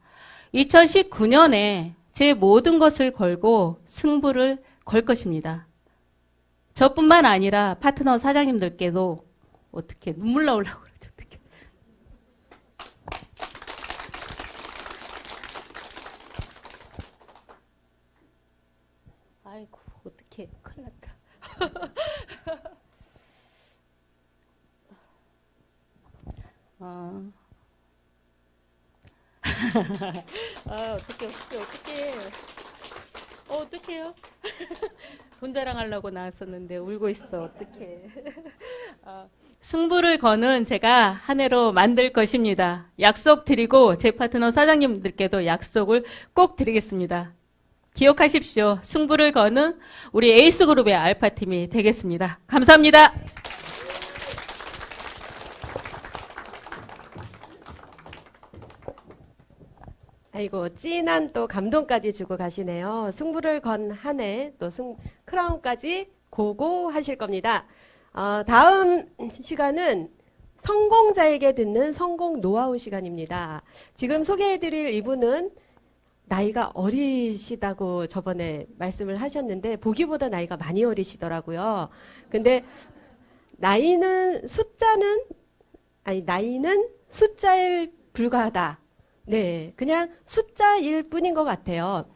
Speaker 3: 2019년에 제 모든 것을 걸고 승부를 걸 것입니다. 저뿐만 아니라 파트너 사장님들께도 어떻게 눈물 나오려고 그러죠. 어떻게. 아이고 어떻게 큰일 났다. 어떡해요? 돈 자랑하려고 나왔었는데 울고 있어. 어떡해. 승부를 거는 제가 한 해로 만들 것입니다. 약속 드리고 제 파트너 사장님들께도 약속을 꼭 드리겠습니다. 기억하십시오. 승부를 거는 우리 에이스그룹의 알파팀이 되겠습니다. 감사합니다.
Speaker 1: 아이고, 찐한 또 감동까지 주고 가시네요. 승부를 건 한 해, 또 크라운까지 고고 하실 겁니다. 다음 시간은 성공자에게 듣는 성공 노하우 시간입니다. 지금 소개해드릴 이분은 나이가 어리시다고 저번에 말씀을 하셨는데, 보기보다 나이가 많이 어리시더라고요. 근데 나이는 숫자에 불과하다. 네, 그냥 숫자일 뿐인 것 같아요.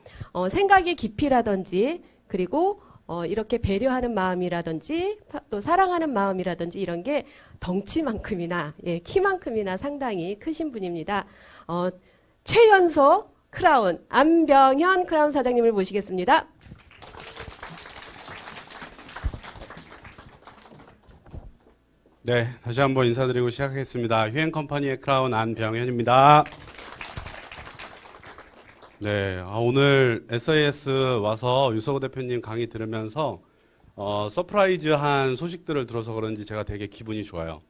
Speaker 1: 생각의 깊이라든지, 그리고 이렇게 배려하는 마음이라든지, 또 사랑하는 마음이라든지 이런 게 덩치만큼이나, 예, 키만큼이나 상당히 크신 분입니다. 최연소 크라운, 안병현 크라운 사장님을 모시겠습니다.
Speaker 4: 네, 다시 한번 인사드리고 시작하겠습니다. 휴앤컴퍼니의 크라운 안병현입니다. 네, 오늘 SAS 와서 유석호 대표님 강의 들으면서 서프라이즈한 소식들을 들어서 그런지 제가 되게 기분이 좋아요.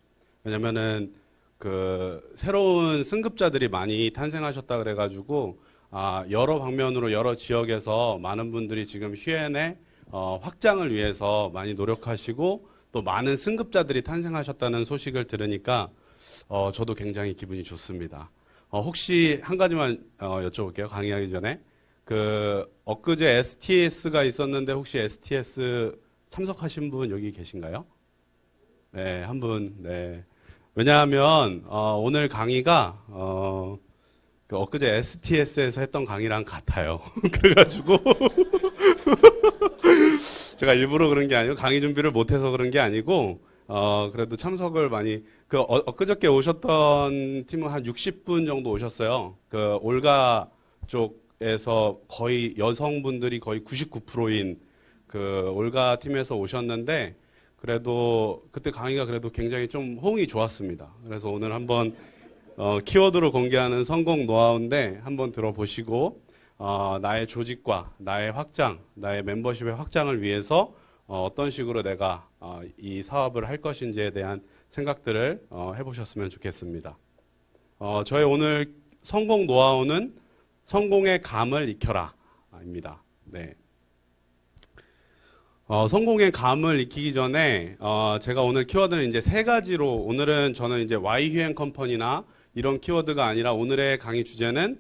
Speaker 4: 왜냐면은 새로운 승급자들이 많이 탄생하셨다 그래가지고 여러 방면으로 여러 지역에서 많은 분들이 지금 휴앤의 확장을 위해서 많이 노력하시고 또 많은 승급자들이 탄생하셨다는 소식을 들으니까 저도 굉장히 기분이 좋습니다. 혹시 한 가지만 여쭤볼게요. 강의하기 전에. 엊그제 STS가 있었는데 혹시 STS 참석하신 분 여기 계신가요? 네, 한 분. 네. 왜냐하면 오늘 강의가 엊그제 STS에서 했던 강의랑 같아요. 그래가지고 제가 일부러 그런 게 아니고 강의 준비를 못해서 그런 게 아니고 그래도 참석을 많이 엊그저께 오셨던 팀은 한 60분 정도 오셨어요. 올가 쪽에서 거의 여성분들이 거의 99%인 올가 팀에서 오셨는데 그래도 그때 강의가 그래도 굉장히 좀 호응이 좋았습니다. 그래서 오늘 한번 키워드로 공개하는 성공 노하우인데 한번 들어보시고 나의 조직과 나의 확장, 나의 멤버십의 확장을 위해서 어떤 식으로 내가 이 사업을 할 것인지에 대한 생각들을 해보셨으면 좋겠습니다. 저의 오늘 성공 노하우는 성공의 감을 익혀라 입니다. 네. 성공의 감을 익히기 전에 제가 오늘 키워드는 이제 세 가지로 오늘은 저는 이제 Y 휴앤 컴퍼니나 이런 키워드가 아니라 오늘의 강의 주제는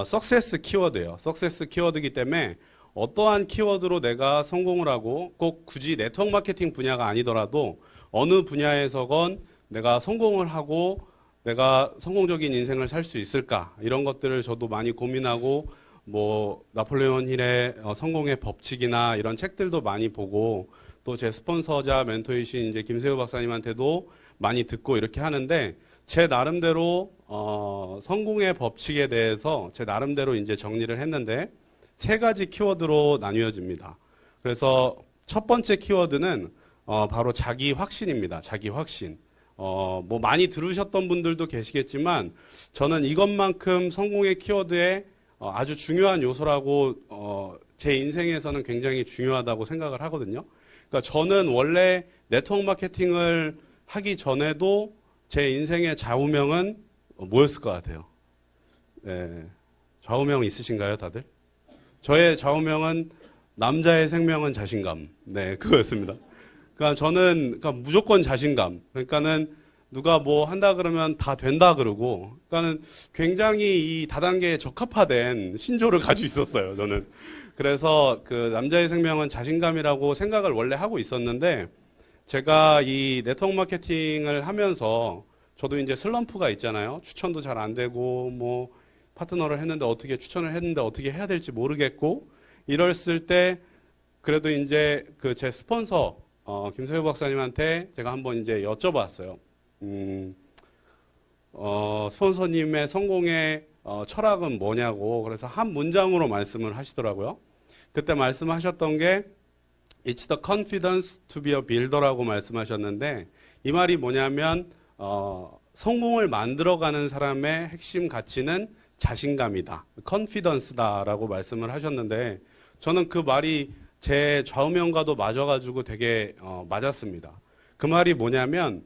Speaker 4: 석세스 키워드예요. 석세스 키워드이기 때문에 어떠한 키워드로 내가 성공을 하고 꼭 굳이 네트워크 마케팅 분야가 아니더라도 어느 분야에서건 내가 성공을 하고 내가 성공적인 인생을 살 수 있을까 이런 것들을 저도 많이 고민하고 나폴레온 힐의 성공의 법칙이나 이런 책들도 많이 보고 또 제 스폰서자 멘토이신 이제 김세우 박사님한테도 많이 듣고 이렇게 하는데 제 나름대로 성공의 법칙에 대해서 제 나름대로 이제 정리를 했는데 세 가지 키워드로 나뉘어집니다. 그래서 첫 번째 키워드는 바로 자기 확신입니다. 자기 확신. 많이 들으셨던 분들도 계시겠지만 저는 이것만큼 성공의 키워드에 아주 중요한 요소라고 제 인생에서는 굉장히 중요하다고 생각을 하거든요. 그러니까 저는 원래 네트워크 마케팅을 하기 전에도 제 인생의 좌우명은 뭐였을 것 같아요? 네. 좌우명 있으신가요, 다들? 저의 좌우명은 남자의 생명은 자신감. 네, 그거였습니다. 그러니까 저는 무조건 자신감. 그러니까는 누가 뭐 한다 그러면 다 된다 그러고, 그러니까는 굉장히 이 다단계에 적합화된 신조를 가지고 있었어요, 저는. 그래서 남자의 생명은 자신감이라고 생각을 원래 하고 있었는데, 제가 이 네트워크 마케팅을 하면서 저도 이제 슬럼프가 있잖아요. 추천도 잘 안 되고, 파트너를 했는데 추천을 했는데 어떻게 해야 될지 모르겠고, 이랬을 때, 그래도 이제 제 스폰서, 김세우 박사님한테 제가 한번 이제 여쭤봤어요. 스폰서님의 성공의 철학은 뭐냐고. 그래서 한 문장으로 말씀을 하시더라고요. 그때 말씀하셨던 게 It's the confidence to be a builder라고 말씀하셨는데 이 말이 뭐냐면 성공을 만들어가는 사람의 핵심 가치는 자신감이다, confidence다라고 말씀을 하셨는데 저는 그 말이 제 좌우명과도 맞아가지고 되게 맞았습니다. 그 말이 뭐냐면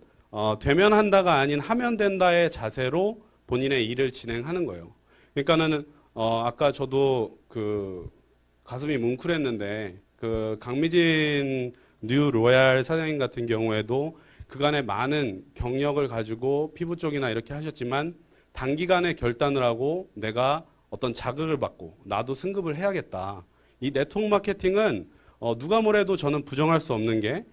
Speaker 4: 되면 한다가 아닌 하면 된다의 자세로 본인의 일을 진행하는 거예요. 그러니까는 아까 저도 그 가슴이 뭉클했는데 그 강미진 뉴 로얄 사장님 같은 경우에도 그간의 많은 경력을 가지고 피부 쪽이나 이렇게 하셨지만 단기간에 결단을 하고 내가 어떤 자극을 받고 나도 승급을 해야겠다. 이 네트워크 마케팅은 누가 뭐래도 저는 부정할 수 없는 게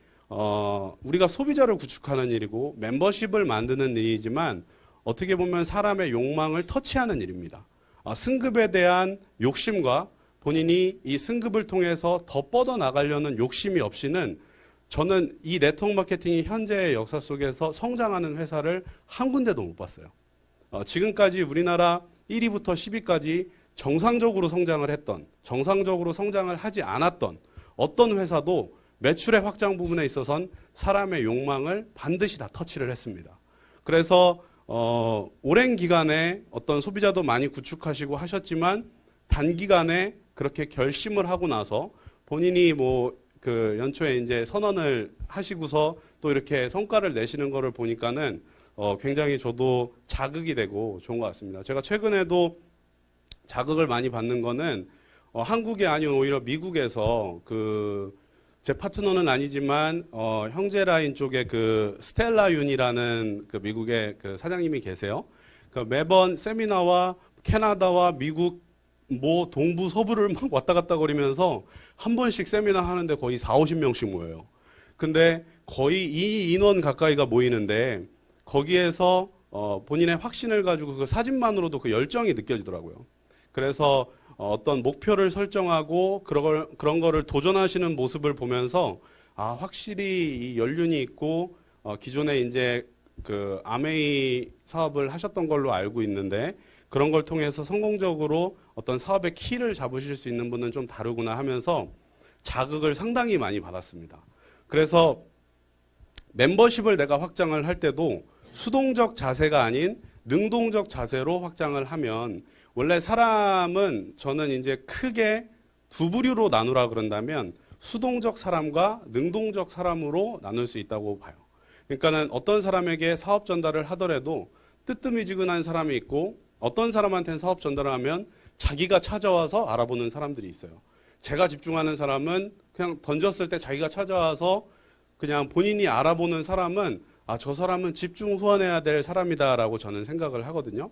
Speaker 4: 우리가 소비자를 구축하는 일이고 멤버십을 만드는 일이지만 어떻게 보면 사람의 욕망을 터치하는 일입니다. 승급에 대한 욕심과 본인이 이 승급을 통해서 더 뻗어나가려는 욕심이 없이는 저는 이 네트워크 마케팅이 현재의 역사 속에서 성장하는 회사를 한 군데도 못 봤어요. 지금까지 우리나라 1위부터 10위까지 정상적으로 성장을 했던, 정상적으로 성장을 하지 않았던 어떤 회사도 매출의 확장 부분에 있어서는 사람의 욕망을 반드시 다 터치를 했습니다. 그래서 오랜 기간에 어떤 소비자도 많이 구축하시고 하셨지만 단기간에 그렇게 결심을 하고 나서 본인이 그 연초에 이제 선언을 하시고서 또 이렇게 성과를 내시는 거를 보니까는 굉장히 저도 자극이 되고 좋은 것 같습니다. 제가 최근에도 자극을 많이 받는 거는 한국이 아니면 오히려 미국에서 제 파트너는 아니지만 형제 라인 쪽에 그 스텔라 윤이라는 그 미국의 그 사장님이 계세요. 매번 세미나와 캐나다와 미국 동부 서부를 막 왔다 갔다 거리면서 한 번씩 세미나 하는데 거의 40~50명씩 모여요. 근데 거의 이 인원 가까이가 모이는데 거기에서 본인의 확신을 가지고 그 사진만으로도 그 열정이 느껴지더라고요. 그래서 어떤 목표를 설정하고 그런 거를 도전하시는 모습을 보면서 확실히 이 연륜이 있고 기존에 이제 그 아메이 사업을 하셨던 걸로 알고 있는데 그런 걸 통해서 성공적으로 어떤 사업의 키를 잡으실 수 있는 분은 좀 다르구나 하면서 자극을 상당히 많이 받았습니다. 그래서 멤버십을 내가 확장을 할 때도 수동적 자세가 아닌 능동적 자세로 확장을 하면 원래 사람은 저는 이제 크게 두 부류로 나누라 그런다면 수동적 사람과 능동적 사람으로 나눌 수 있다고 봐요. 그러니까는 어떤 사람에게 사업 전달을 하더라도 뜨뜻미지근한 사람이 있고 어떤 사람한테는 사업 전달을 하면 자기가 찾아와서 알아보는 사람들이 있어요. 제가 집중하는 사람은 그냥 던졌을 때 자기가 찾아와서 그냥 본인이 알아보는 사람은 저 사람은 집중 후원해야 될 사람이다라고 저는 생각을 하거든요.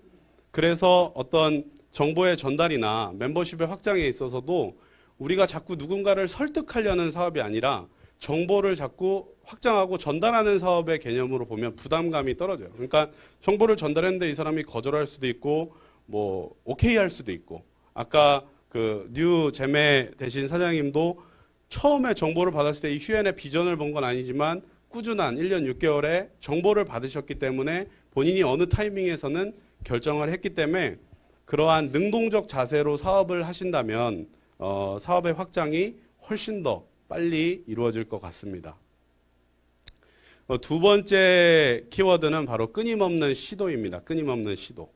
Speaker 4: 그래서 어떤 정보의 전달이나 멤버십의 확장에 있어서도 우리가 자꾸 누군가를 설득하려는 사업이 아니라 정보를 자꾸 확장하고 전달하는 사업의 개념으로 보면 부담감이 떨어져요. 그러니까 정보를 전달했는데 이 사람이 거절할 수도 있고 오케이 할 수도 있고 아까 그 뉴 제메 대신 사장님도 처음에 정보를 받았을 때 이 휴엔의 비전을 본 건 아니지만 꾸준한 1년 6개월의 정보를 받으셨기 때문에 본인이 어느 타이밍에서는 결정을 했기 때문에 그러한 능동적 자세로 사업을 하신다면 사업의 확장이 훨씬 더 빨리 이루어질 것 같습니다. 두 번째 키워드는 바로 끊임없는 시도입니다. 끊임없는 시도.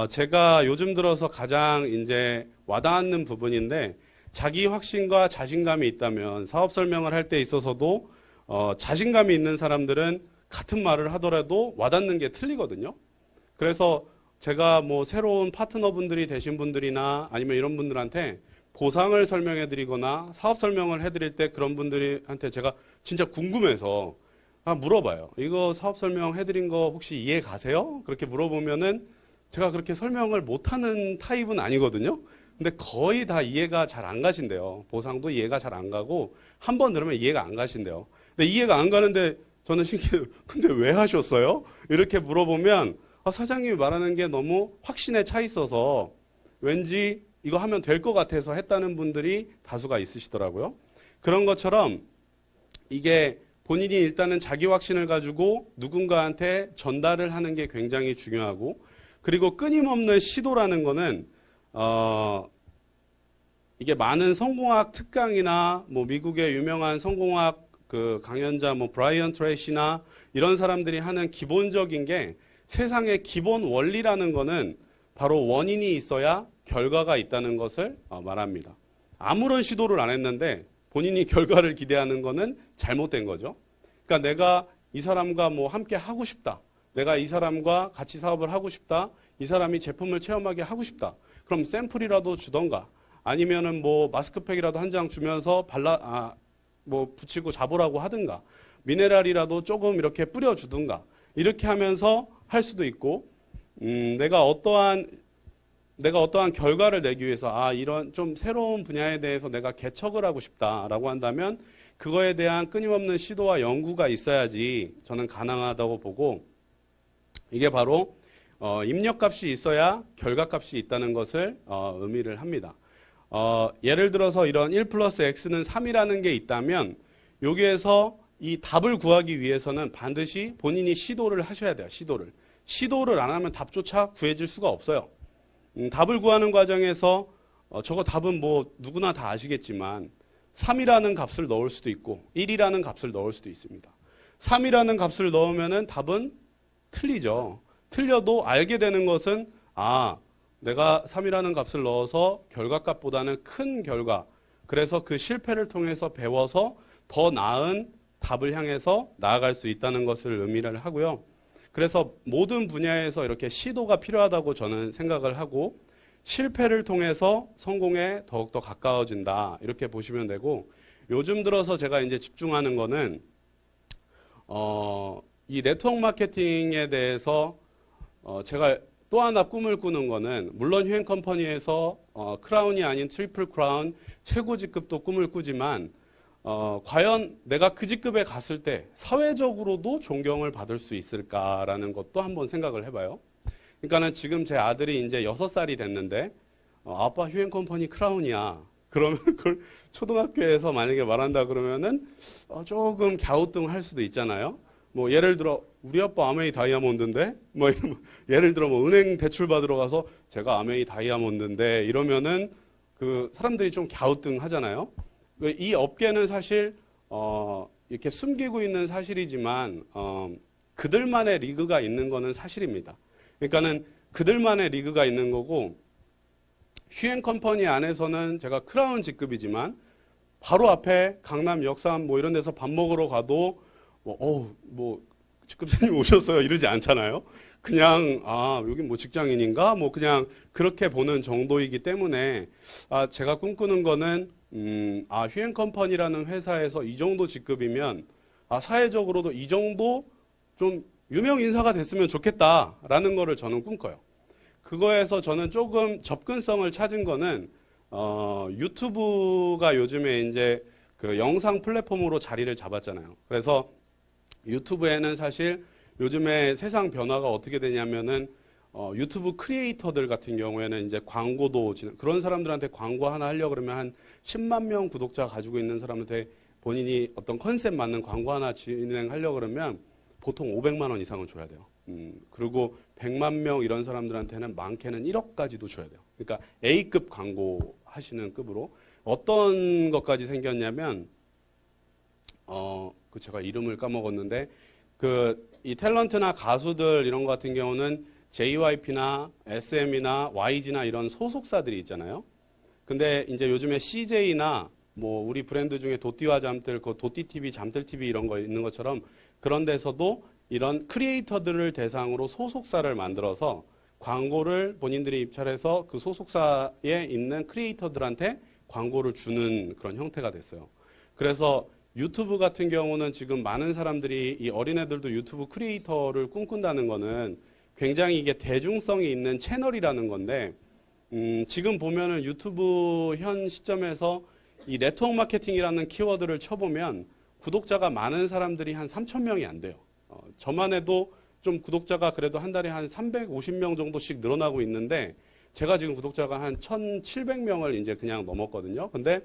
Speaker 4: 제가 요즘 들어서 가장 이제 와닿는 부분인데 자기 확신과 자신감이 있다면 사업 설명을 할 때 있어서도 자신감이 있는 사람들은 같은 말을 하더라도 와닿는 게 틀리거든요. 그래서 제가 새로운 파트너분들이 되신 분들이나 아니면 이런 분들한테 보상을 설명해 드리거나 사업 설명을 해드릴 때 그런 분들한테 제가 진짜 궁금해서 물어봐요. 이거 사업 설명 해드린 거 혹시 이해 가세요? 그렇게 물어보면은 제가 그렇게 설명을 못하는 타입은 아니거든요. 근데 거의 다 이해가 잘 안 가신대요. 보상도 이해가 잘 안 가고 한 번 들으면 이해가 안 가신대요. 근데 이해가 안 가는데 저는 신기해요. 근데 왜 하셨어요? 이렇게 물어보면 사장님이 말하는 게 너무 확신에 차 있어서 왠지 이거 하면 될 것 같아서 했다는 분들이 다수가 있으시더라고요. 그런 것처럼 이게 본인이 일단은 자기 확신을 가지고 누군가한테 전달을 하는 게 굉장히 중요하고 그리고 끊임없는 시도라는 거는 이게 많은 성공학 특강이나 미국의 유명한 성공학 그 강연자 브라이언 트레이시나 이런 사람들이 하는 기본적인 게 세상의 기본 원리라는 거는 바로 원인이 있어야 결과가 있다는 것을 말합니다. 아무런 시도를 안 했는데 본인이 결과를 기대하는 거는 잘못된 거죠. 그러니까 내가 이 사람과 뭐 함께 하고 싶다. 내가 이 사람과 같이 사업을 하고 싶다. 이 사람이 제품을 체험하게 하고 싶다. 그럼 샘플이라도 주던가 아니면은 뭐 마스크팩이라도 한 장 주면서 뭐 붙이고 자보라고 하든가 미네랄이라도 조금 이렇게 뿌려주든가 이렇게 하면서 할 수도 있고 내가 어떠한 결과를 내기 위해서 이런 좀 새로운 분야에 대해서 내가 개척을 하고 싶다라고 한다면 그거에 대한 끊임없는 시도와 연구가 있어야지 저는 가능하다고 보고 이게 바로 입력값이 있어야 결과값이 있다는 것을 의미를 합니다. 예를 들어서 이런 1 플러스 x는 3이라는 게 있다면 여기에서 이 답을 구하기 위해서는 반드시 본인이 시도를 하셔야 돼요. 시도를 안 하면 답조차 구해질 수가 없어요. 답을 구하는 과정에서 저거 답은 뭐 누구나 다 아시겠지만 3이라는 값을 넣을 수도 있고 1이라는 값을 넣을 수도 있습니다. 3이라는 값을 넣으면은 답은 틀리죠. 틀려도 알게 되는 것은 내가 3이라는 값을 넣어서 결과값보다는 큰 결과, 그래서 그 실패를 통해서 배워서 더 나은 답을 향해서 나아갈 수 있다는 것을 의미를 하고요. 그래서 모든 분야에서 이렇게 시도가 필요하다고 저는 생각을 하고 실패를 통해서 성공에 더욱더 가까워진다 이렇게 보시면 되고, 요즘 들어서 제가 이제 집중하는 거는 이 네트워크 마케팅에 대해서 제가 또 하나 꿈을 꾸는 거는, 물론 휴행 컴퍼니에서 크라운이 아닌 트리플 크라운 최고 직급도 꿈을 꾸지만 과연 내가 그 직급에 갔을 때 사회적으로도 존경을 받을 수 있을까라는 것도 한번 생각을 해봐요. 그러니까는 지금 제 아들이 이제 6살이 됐는데 아빠 휴행 컴퍼니 크라운이야. 그러면 그걸 초등학교에서 만약에 말한다 그러면은 조금 갸우뚱할 수도 있잖아요. 뭐 예를 들어 우리 아빠 아메이 다이아몬드인데 뭐 예를 들어 뭐 은행 대출 받으러 가서 제가 아메이 다이아몬드인데 이러면은 그 사람들이 좀 갸우뚱하잖아요. 이 업계는 사실 이렇게 숨기고 있는 사실이지만 그들만의 리그가 있는 거는 사실입니다. 그러니까는 그들만의 리그가 있는 거고, 휴행 컴퍼니 안에서는 제가 크라운 직급이지만 바로 앞에 강남 역삼 뭐 이런 데서 밥 먹으러 가도 뭐 직급자님 오셨어요 이러지 않잖아요. 그냥 여기 뭐 직장인인가 뭐 그냥 그렇게 보는 정도이기 때문에 제가 꿈꾸는 거는 휴행 컴퍼니라는 회사에서 이 정도 직급이면 사회적으로도 이 정도 좀 유명 인사가 됐으면 좋겠다라는 거를 저는 꿈꿔요. 그거에서 저는 조금 접근성을 찾은 거는 유튜브가 요즘에 이제 그 영상 플랫폼으로 자리를 잡았잖아요. 그래서 유튜브에는 사실 요즘에 세상 변화가 어떻게 되냐면은 유튜브 크리에이터들 같은 경우에는 이제 광고도 그런 사람들한테 광고 하나 하려고 그러면 한 10만 명 구독자 가지고 있는 사람한테 본인이 어떤 컨셉 맞는 광고 하나 진행하려고 그러면 보통 500만 원 이상은 줘야 돼요. 그리고 100만 명 이런 사람들한테는 많게는 1억까지도 줘야 돼요. 그러니까 A급 광고 하시는 급으로. 어떤 것까지 생겼냐면 제가 이름을 까먹었는데 이 탤런트나 가수들 이런 거 같은 경우는 JYP나 SM이나 YG나 이런 소속사들이 있잖아요. 근데 이제 요즘에 CJ나 뭐 우리 브랜드 중에 도띠와 잠들, 도띠TV, 잠들TV 이런 거 있는 것처럼 그런 데서도 이런 크리에이터들을 대상으로 소속사를 만들어서 광고를 본인들이 입찰해서 그 소속사에 있는 크리에이터들한테 광고를 주는 그런 형태가 됐어요. 그래서 유튜브 같은 경우는 지금 많은 사람들이, 이 어린애들도 유튜브 크리에이터를 꿈꾼다는 거는 굉장히 이게 대중성이 있는 채널이라는 건데, 지금 보면은 유튜브 현 시점에서 이 네트워크 마케팅이라는 키워드를 쳐보면 구독자가 많은 사람들이 한 3,000명이 안 돼요. 저만 해도 좀 구독자가 그래도 한 달에 한 350명 정도씩 늘어나고 있는데, 제가 지금 구독자가 한 1,700명을 이제 그냥 넘었거든요. 근데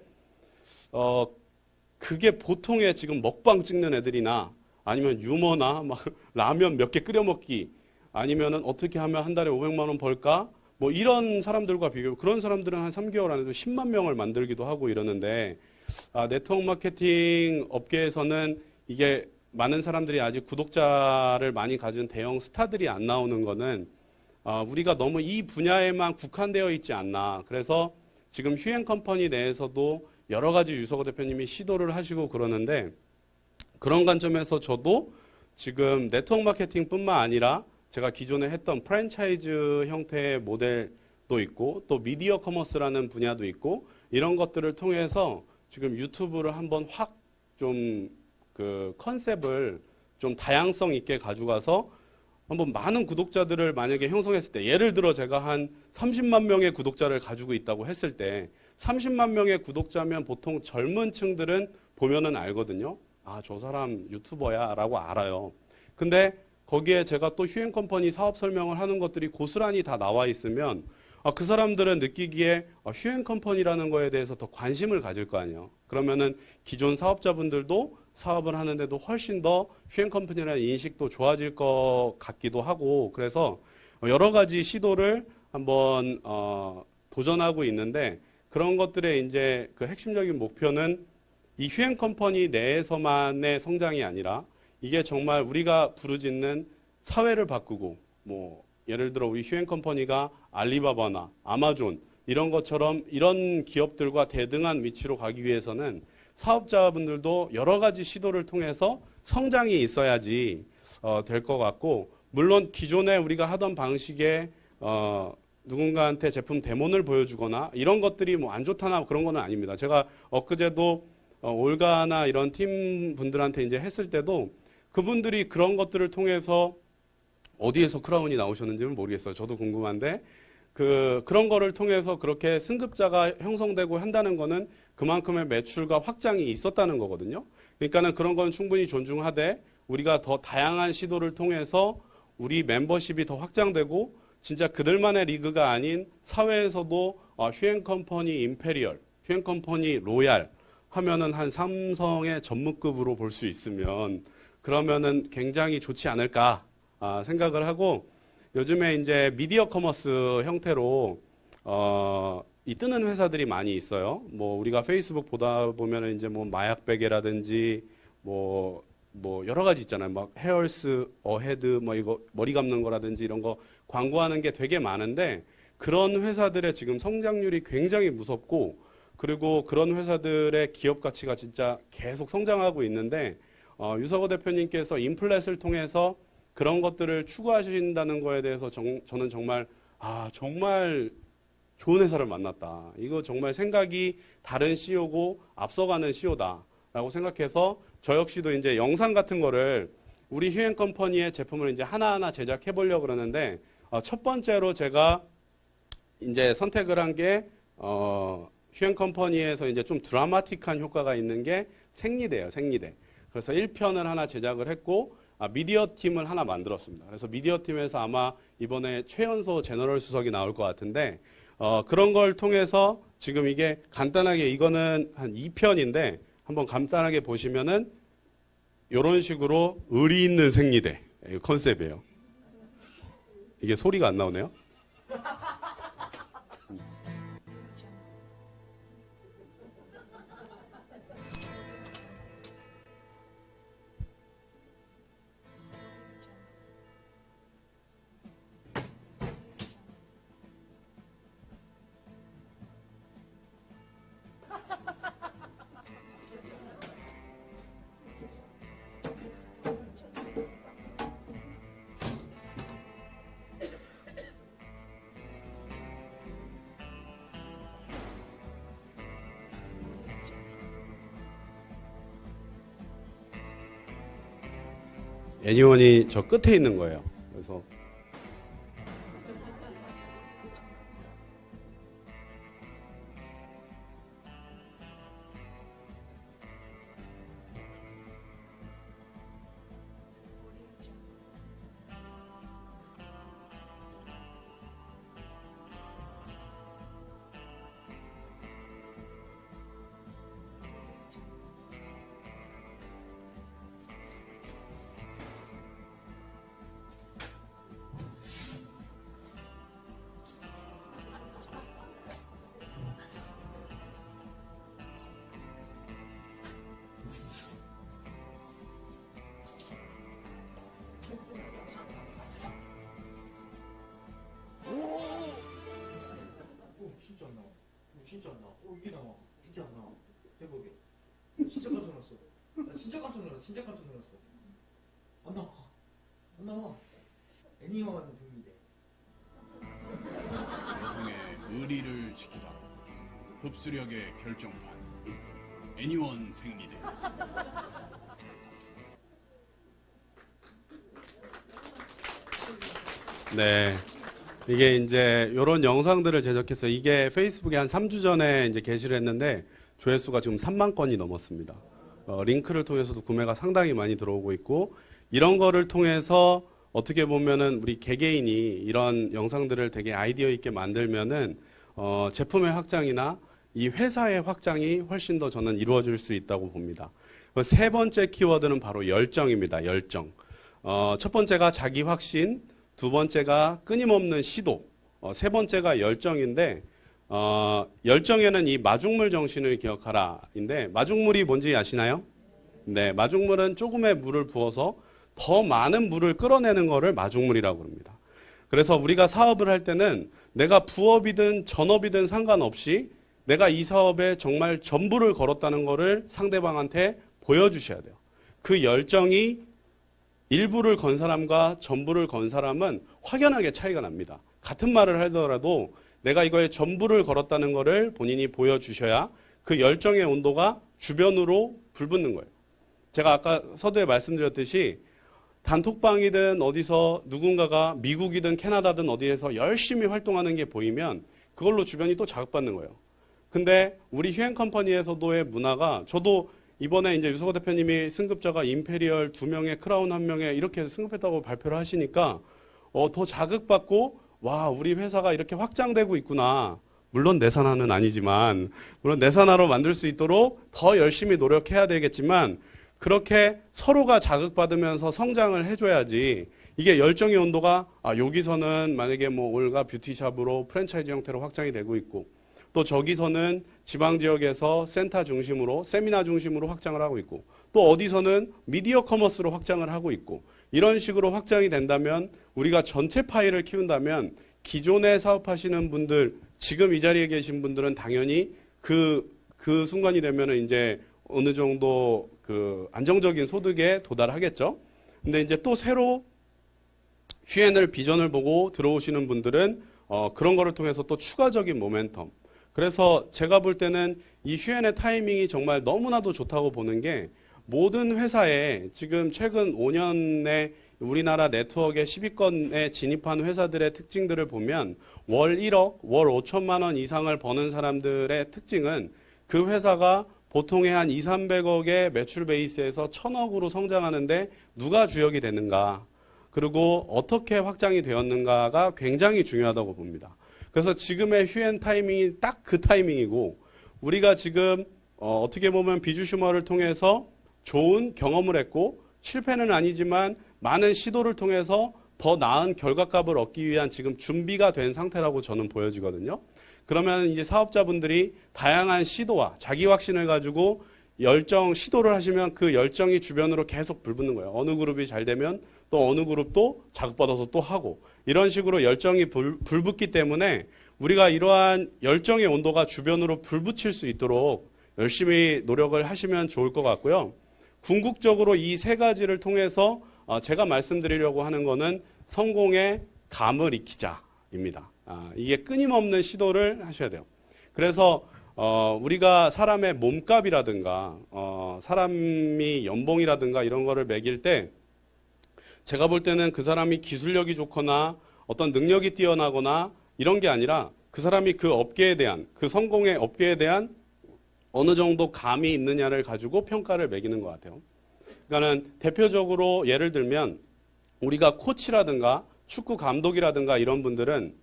Speaker 4: 그게 보통의 지금 먹방 찍는 애들이나 아니면 유머나 막 라면 몇 개 끓여 먹기, 아니면은 어떻게 하면 한 달에 500만 원 벌까? 뭐 이런 사람들과 비교하면 그런 사람들은 한 3개월 안에도 10만 명을 만들기도 하고 이러는데, 네트워크 마케팅 업계에서는 이게 많은 사람들이 아직 구독자를 많이 가진 대형 스타들이 안 나오는 거는 우리가 너무 이 분야에만 국한되어 있지 않나. 그래서 지금 휴행 컴퍼니 내에서도 여러 가지 유석호 대표님이 시도를 하시고 그러는데 그런 관점에서 저도 지금 네트워크 마케팅뿐만 아니라 제가 기존에 했던 프랜차이즈 형태의 모델도 있고 또 미디어 커머스라는 분야도 있고 이런 것들을 통해서 지금 유튜브를 한번 확 좀 그 컨셉을 좀 다양성 있게 가져가서 한번 많은 구독자들을 만약에 형성했을 때 예를 들어 제가 한 30만 명의 구독자를 가지고 있다고 했을 때 30만 명의 구독자면 보통 젊은 층들은 보면은 알거든요. 아, 저 사람 유튜버야 라고 알아요. 근데 거기에 제가 또 휴행 컴퍼니 사업 설명을 하는 것들이 고스란히 다 나와 있으면 그 사람들은 느끼기에 휴행 컴퍼니라는 거에 대해서 더 관심을 가질 거 아니에요. 그러면은 기존 사업자분들도 사업을 하는데도 훨씬 더 휴행 컴퍼니라는 인식도 좋아질 것 같기도 하고 그래서 여러 가지 시도를 한번 도전하고 있는데 그런 것들의 이제 그 핵심적인 목표는 이 휴행 컴퍼니 내에서만의 성장이 아니라 이게 정말 우리가 부르짖는 사회를 바꾸고 뭐 예를 들어 우리 휴행 컴퍼니가 알리바바나 아마존 이런 것처럼 이런 기업들과 대등한 위치로 가기 위해서는 사업자분들도 여러 가지 시도를 통해서 성장이 있어야지 될 것 같고 물론 기존에 우리가 하던 방식의 누군가한테 제품 데모를 보여주거나 이런 것들이 뭐 안 좋다나 그런 거는 아닙니다. 제가 엊그제도 올가나 이런 팀 분들한테 이제 했을 때도 그분들이 그런 것들을 통해서 어디에서 크라운이 나오셨는지는 모르겠어요. 저도 궁금한데 그런 거를 통해서 그렇게 승급자가 형성되고 한다는 거는 그만큼의 매출과 확장이 있었다는 거거든요. 그러니까는 그런 건 충분히 존중하되 우리가 더 다양한 시도를 통해서 우리 멤버십이 더 확장되고 진짜 그들만의 리그가 아닌 사회에서도 휴행 컴퍼니 임페리얼, 휴행 컴퍼니 로얄 하면은 한 삼성의 전무급으로 볼 수 있으면 그러면은 굉장히 좋지 않을까 생각을 하고 요즘에 이제 미디어 커머스 형태로 이 뜨는 회사들이 많이 있어요. 뭐 우리가 페이스북 보다 보면은 이제 뭐 마약 베개라든지 뭐 여러 가지 있잖아요. 막 헤얼스 어헤드 뭐 이거 머리 감는 거라든지 이런 거 광고하는 게 되게 많은데 그런 회사들의 지금 성장률이 굉장히 무섭고 그리고 그런 회사들의 기업 가치가 진짜 계속 성장하고 있는데 유석호 대표님께서 인플렛을 통해서 그런 것들을 추구하신다는 거에 대해서 저는 정말 정말 좋은 회사를 만났다. 이거 정말 생각이 다른 CEO고 앞서가는 CEO다라고 생각해서 저 역시도 이제 영상 같은 거를 우리 휴행 컴퍼니의 제품을 이제 하나하나 제작해 보려고 그러는데 첫 번째로 제가 이제 선택을 한 게 휴행 컴퍼니에서 이제 좀 드라마틱한 효과가 있는 게 생리대예요, 생리대. 그래서 1편을 하나 제작을 했고 미디어 팀을 하나 만들었습니다. 그래서 미디어 팀에서 아마 이번에 최연소 제너럴 수석이 나올 것 같은데 그런 걸 통해서 지금 이게 간단하게 이거는 한 2편인데 한번 간단하게 보시면은 이런 식으로 의리 있는 생리대 컨셉이에요. 이게 소리가 안 나오네요. 애니원이 저 끝에 있는 거예요. 그래서
Speaker 5: 진짜 깜짝 놀랐어. 안 나와. 안 나와. 애니원 승리대.
Speaker 6: 여성의 의리를 지키다. 흡수력의 결정판. 애니원 생리대.
Speaker 4: 네. 이게 이제 이런 영상들을 제작해서 이게 페이스북에 한 3주 전에 이제 게시를 했는데 조회수가 지금 3만 건이 넘었습니다. 링크를 통해서도 구매가 상당히 많이 들어오고 있고 이런 거를 통해서 어떻게 보면은 우리 개개인이 이런 영상들을 되게 아이디어 있게 만들면은 제품의 확장이나 이 회사의 확장이 훨씬 더 저는 이루어질 수 있다고 봅니다. 세 번째 키워드는 바로 열정입니다. 열정. 첫 번째가 자기 확신, 두 번째가 끊임없는 시도, 세 번째가 열정인데 열정에는 이 마중물 정신을 기억하라인데 마중물이 뭔지 아시나요? 네, 마중물은 조금의 물을 부어서 더 많은 물을 끌어내는 거를 마중물이라고 합니다. 그래서 우리가 사업을 할 때는 내가 부업이든 전업이든 상관없이 내가 이 사업에 정말 전부를 걸었다는 거를 상대방한테 보여주셔야 돼요. 그 열정이 일부를 건 사람과 전부를 건 사람은 확연하게 차이가 납니다. 같은 말을 하더라도 내가 이거에 전부를 걸었다는 거를 본인이 보여주셔야 그 열정의 온도가 주변으로 불붙는 거예요. 제가 아까 서두에 말씀드렸듯이 단톡방이든 어디서 누군가가 미국이든 캐나다든 어디에서 열심히 활동하는 게 보이면 그걸로 주변이 또 자극받는 거예요. 근데 우리 휴행 컴퍼니에서도의 문화가 저도 이번에 이제 유석호 대표님이 승급자가 임페리얼 2명에 크라운 1명에 이렇게 승급했다고 발표를 하시니까 더 자극받고 와 우리 회사가 이렇게 확장되고 있구나. 물론 내 산하는 아니지만 물론 내 산하로 만들 수 있도록 더 열심히 노력해야 되겠지만 그렇게 서로가 자극받으면서 성장을 해줘야지 이게 열정의 온도가 여기서는 만약에 뭐 올가 뷰티샵으로 프랜차이즈 형태로 확장이 되고 있고 또 저기서는 지방 지역에서 센터 중심으로 세미나 중심으로 확장을 하고 있고 또 어디서는 미디어 커머스로 확장을 하고 있고 이런 식으로 확장이 된다면 우리가 전체 파일을 키운다면 기존에 사업하시는 분들 지금 이 자리에 계신 분들은 당연히 그 순간이 되면은 이제 어느 정도 그 안정적인 소득에 도달하겠죠. 근데 이제 또 새로 휴엔을 비전을 보고 들어오시는 분들은 그런 거를 통해서 또 추가적인 모멘텀. 그래서 제가 볼 때는 이 휴엔의 타이밍이 정말 너무나도 좋다고 보는 게 모든 회사에 지금 최근 5년에 우리나라 네트워크에 10위권에 진입한 회사들의 특징들을 보면 월 1억, 월 5천만 원 이상을 버는 사람들의 특징은 그 회사가 보통의 한 2, 300억의 매출 베이스에서 1000억으로 성장하는데 누가 주역이 되는가 그리고 어떻게 확장이 되었는가가 굉장히 중요하다고 봅니다. 그래서 지금의 휴엔 타이밍이 딱 그 타이밍이고 우리가 지금 어떻게 보면 비주슈머를 통해서 좋은 경험을 했고 실패는 아니지만 많은 시도를 통해서 더 나은 결과값을 얻기 위한 지금 준비가 된 상태라고 저는 보여지거든요. 그러면 이제 사업자분들이 다양한 시도와 자기 확신을 가지고 시도를 하시면 그 열정이 주변으로 계속 불붙는 거예요. 어느 그룹이 잘 되면 또 어느 그룹도 자극받아서 또 하고 이런 식으로 열정이 불붙기 때문에 우리가 이러한 열정의 온도가 주변으로 불붙일 수 있도록 열심히 노력을 하시면 좋을 것 같고요. 궁극적으로 이 세 가지를 통해서 제가 말씀드리려고 하는 거는 성공의 감을 익히자입니다. 이게 끊임없는 시도를 하셔야 돼요. 그래서 우리가 사람의 몸값이라든가 사람이 연봉이라든가 이런 거를 매길 때 제가 볼 때는 그 사람이 기술력이 좋거나 어떤 능력이 뛰어나거나 이런 게 아니라 그 사람이 그 업계에 대한 그 성공의 업계에 대한 어느 정도 감이 있느냐를 가지고 평가를 매기는 것 같아요. 그러니까는 대표적으로 예를 들면 우리가 코치라든가 축구 감독이라든가 이런 분들은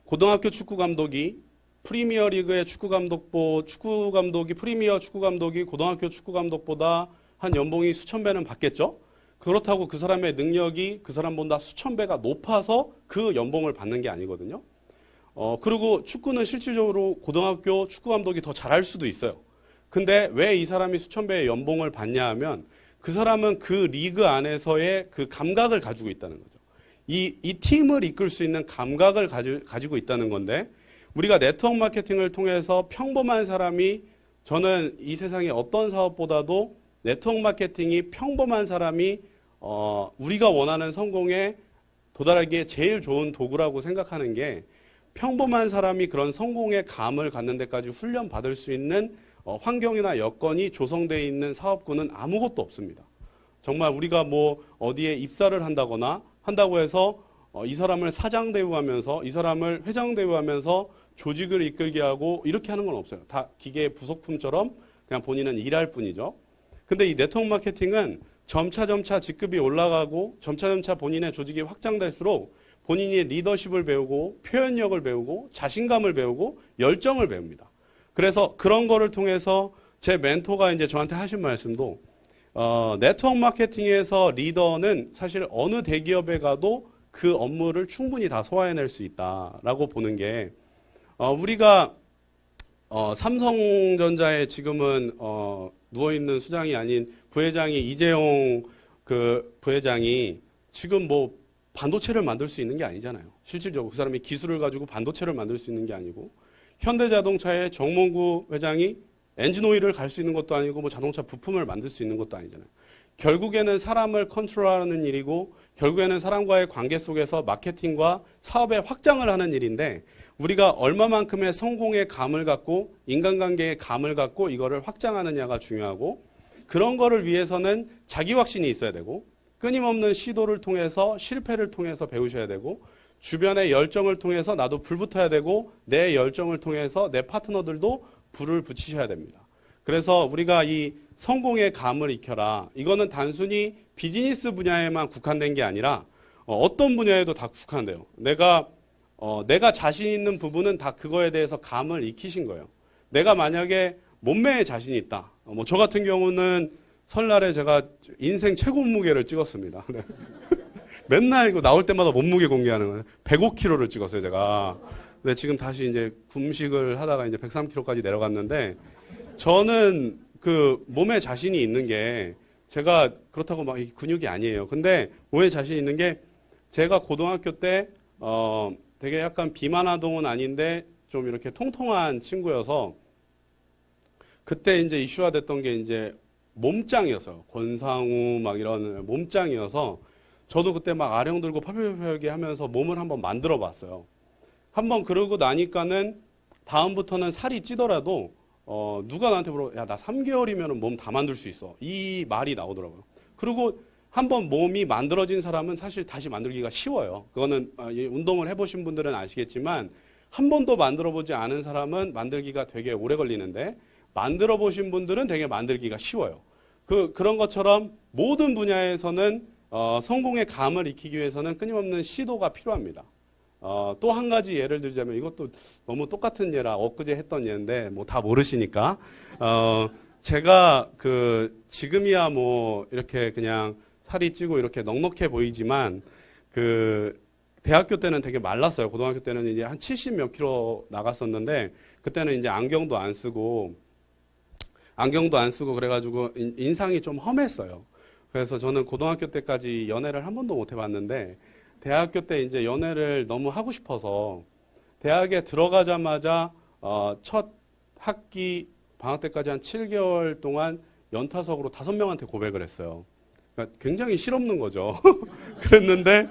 Speaker 4: 고등학교 축구 감독이 프리미어 리그의 축구 감독이 프리미어 축구 감독이 고등학교 축구 감독보다 한 연봉이 수천 배는 받겠죠. 그렇다고 그 사람의 능력이 그 사람보다 수천 배가 높아서 그 연봉을 받는 게 아니거든요. 그리고 축구는 실질적으로 고등학교 축구 감독이 더 잘할 수도 있어요. 근데 왜 이 사람이 수천 배의 연봉을 받냐 하면 그 사람은 그 리그 안에서의 그 감각을 가지고 있다는 거죠. 이 팀을 이끌 수 있는 감각을 가지고 있다는 건데 우리가 네트워크 마케팅을 통해서 평범한 사람이 저는 이 세상에 어떤 사업보다도 네트워크 마케팅이 평범한 사람이 우리가 원하는 성공에 도달하기에 제일 좋은 도구라고 생각하는 게 평범한 사람이 그런 성공의 감을 갖는 데까지 훈련 받을 수 있는 환경이나 여건이 조성되어 있는 사업군은 아무것도 없습니다. 정말 우리가 뭐 어디에 입사를 한다고 해서 이 사람을 사장 대우하면서 이 사람을 회장 대우하면서 조직을 이끌게 하고 이렇게 하는 건 없어요. 다 기계의 부속품처럼 그냥 본인은 일할 뿐이죠. 근데 이 네트워크 마케팅은 점차 직급이 올라가고 점차 본인의 조직이 확장될수록 본인이 리더십을 배우고 표현력을 배우고 자신감을 배우고 열정을 배웁니다. 그래서 그런 거를 통해서 제 멘토가 이제 저한테 하신 말씀도 네트워크 마케팅에서 리더는 사실 어느 대기업에 가도 그 업무를 충분히 다 소화해낼 수 있다라고 보는 게 우리가 삼성전자에 지금은 누워있는 수장이 아닌 부회장이 이재용 그 부회장이 지금 뭐 반도체를 만들 수 있는 게 아니잖아요. 실질적으로 그 사람이 기술을 가지고 반도체를 만들 수 있는 게 아니고 현대자동차의 정몽구 회장이 엔진오일을 갈 수 있는 것도 아니고 뭐 자동차 부품을 만들 수 있는 것도 아니잖아요. 결국에는 사람을 컨트롤하는 일이고 결국에는 사람과의 관계 속에서 마케팅과 사업의 확장을 하는 일인데 우리가 얼마만큼의 성공의 감을 갖고 인간관계의 감을 갖고 이거를 확장하느냐가 중요하고 그런 거를 위해서는 자기 확신이 있어야 되고 끊임없는 시도를 통해서 실패를 통해서 배우셔야 되고 주변의 열정을 통해서 나도 불 붙어야 되고 내 열정을 통해서 내 파트너들도 불을 붙이셔야 됩니다. 그래서 우리가 이 성공의 감을 익혀라. 이거는 단순히 비즈니스 분야에만 국한된 게 아니라 어떤 분야에도 다 국한돼요. 내가 자신 있는 부분은 다 그거에 대해서 감을 익히신 거예요. 내가 만약에 몸매에 자신이 있다. 뭐 저 같은 경우는 설날에 제가 인생 최고 몸무게를 찍었습니다. 맨날 이거 나올 때마다 몸무게 공개하는 거예요. 105kg를 찍었어요, 제가. 근데 지금 다시 이제 금식을 하다가 이제 103kg까지 내려갔는데 저는 그 몸에 자신이 있는 게 제가 그렇다고 막 근육이 아니에요. 근데 몸에 자신이 있는 게 제가 고등학교 때 되게 약간 비만하동은 아닌데 좀 이렇게 통통한 친구여서 그때 이제 이슈화 됐던 게 이제 몸짱이었어요. 권상우 막 이런 몸짱이어서 저도 그때 막 아령 들고 팔팔팔게 하면서 몸을 한번 만들어 봤어요. 한번 그러고 나니까는 다음부터는 살이 찌더라도 누가 나한테 물어 야, 나 3개월이면 몸 다 만들 수 있어. 이 말이 나오더라고요. 그리고 한번 몸이 만들어진 사람은 사실 다시 만들기가 쉬워요. 그거는 운동을 해보신 분들은 아시겠지만 한 번도 만들어 보지 않은 사람은 만들기가 되게 오래 걸리는데 만들어 보신 분들은 되게 만들기가 쉬워요. 그런 것처럼 모든 분야에서는 성공의 감을 익히기 위해서는 끊임없는 시도가 필요합니다. 또 한 가지 예를 들자면 이것도 너무 똑같은 예라 엊그제 했던 예인데 뭐 다 모르시니까 제가 지금이야 뭐 이렇게 그냥 살이 찌고 이렇게 넉넉해 보이지만 대학교 때는 되게 말랐어요. 고등학교 때는 이제 한 70 몇 킬로 나갔었는데 그때는 이제 안경도 안 쓰고 그래가지고 인상이 좀 험했어요. 그래서 저는 고등학교 때까지 연애를 한 번도 못 해봤는데 대학교 때 이제 연애를 너무 하고 싶어서 대학에 들어가자마자 첫 학기 방학 때까지 한 7개월 동안 연타석으로 5명한테 고백을 했어요. 그러니까 굉장히 실없는 거죠. 그랬는데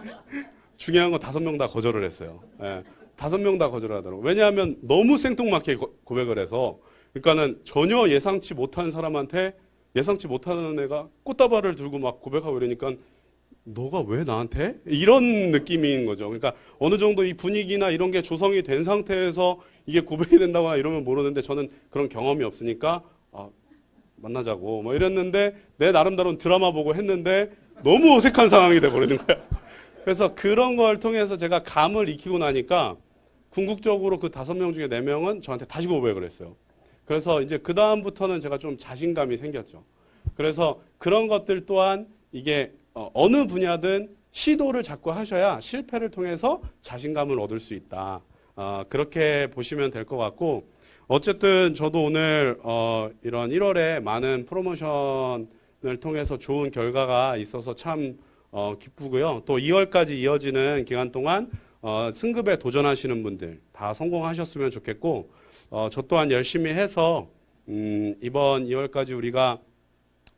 Speaker 4: 중요한 건 5명 다 거절을 했어요. 예, 5명 다 거절하더라고요. 왜냐하면 너무 생뚱맞게 고백을 해서 그러니까는 전혀 예상치 못한 사람한테 예상치 못하는 애가 꽃다발을 들고 막 고백하고 이러니까 너가 왜 나한테? 이런 느낌인 거죠. 그러니까 어느 정도 이 분위기나 이런 게 조성이 된 상태에서 이게 고백이 된다거나 이러면 모르는데 저는 그런 경험이 없으니까 만나자고 뭐 이랬는데 내 나름대로는 드라마 보고 했는데 너무 어색한 상황이 돼버리는 거야. 그래서 그런 걸 통해서 제가 감을 익히고 나니까 궁극적으로 그 5명 중에 4명은 저한테 다시 고백을 했어요. 그래서 이제 그 다음부터는 제가 좀 자신감이 생겼죠. 그래서 그런 것들 또한 이게 어느 분야든 시도를 자꾸 하셔야 실패를 통해서 자신감을 얻을 수 있다. 그렇게 보시면 될 것 같고 어쨌든 저도 오늘 이런 1월에 많은 프로모션을 통해서 좋은 결과가 있어서 참 기쁘고요. 또 2월까지 이어지는 기간 동안 승급에 도전하시는 분들 다 성공하셨으면 좋겠고 저 또한 열심히 해서 이번 2월까지 우리가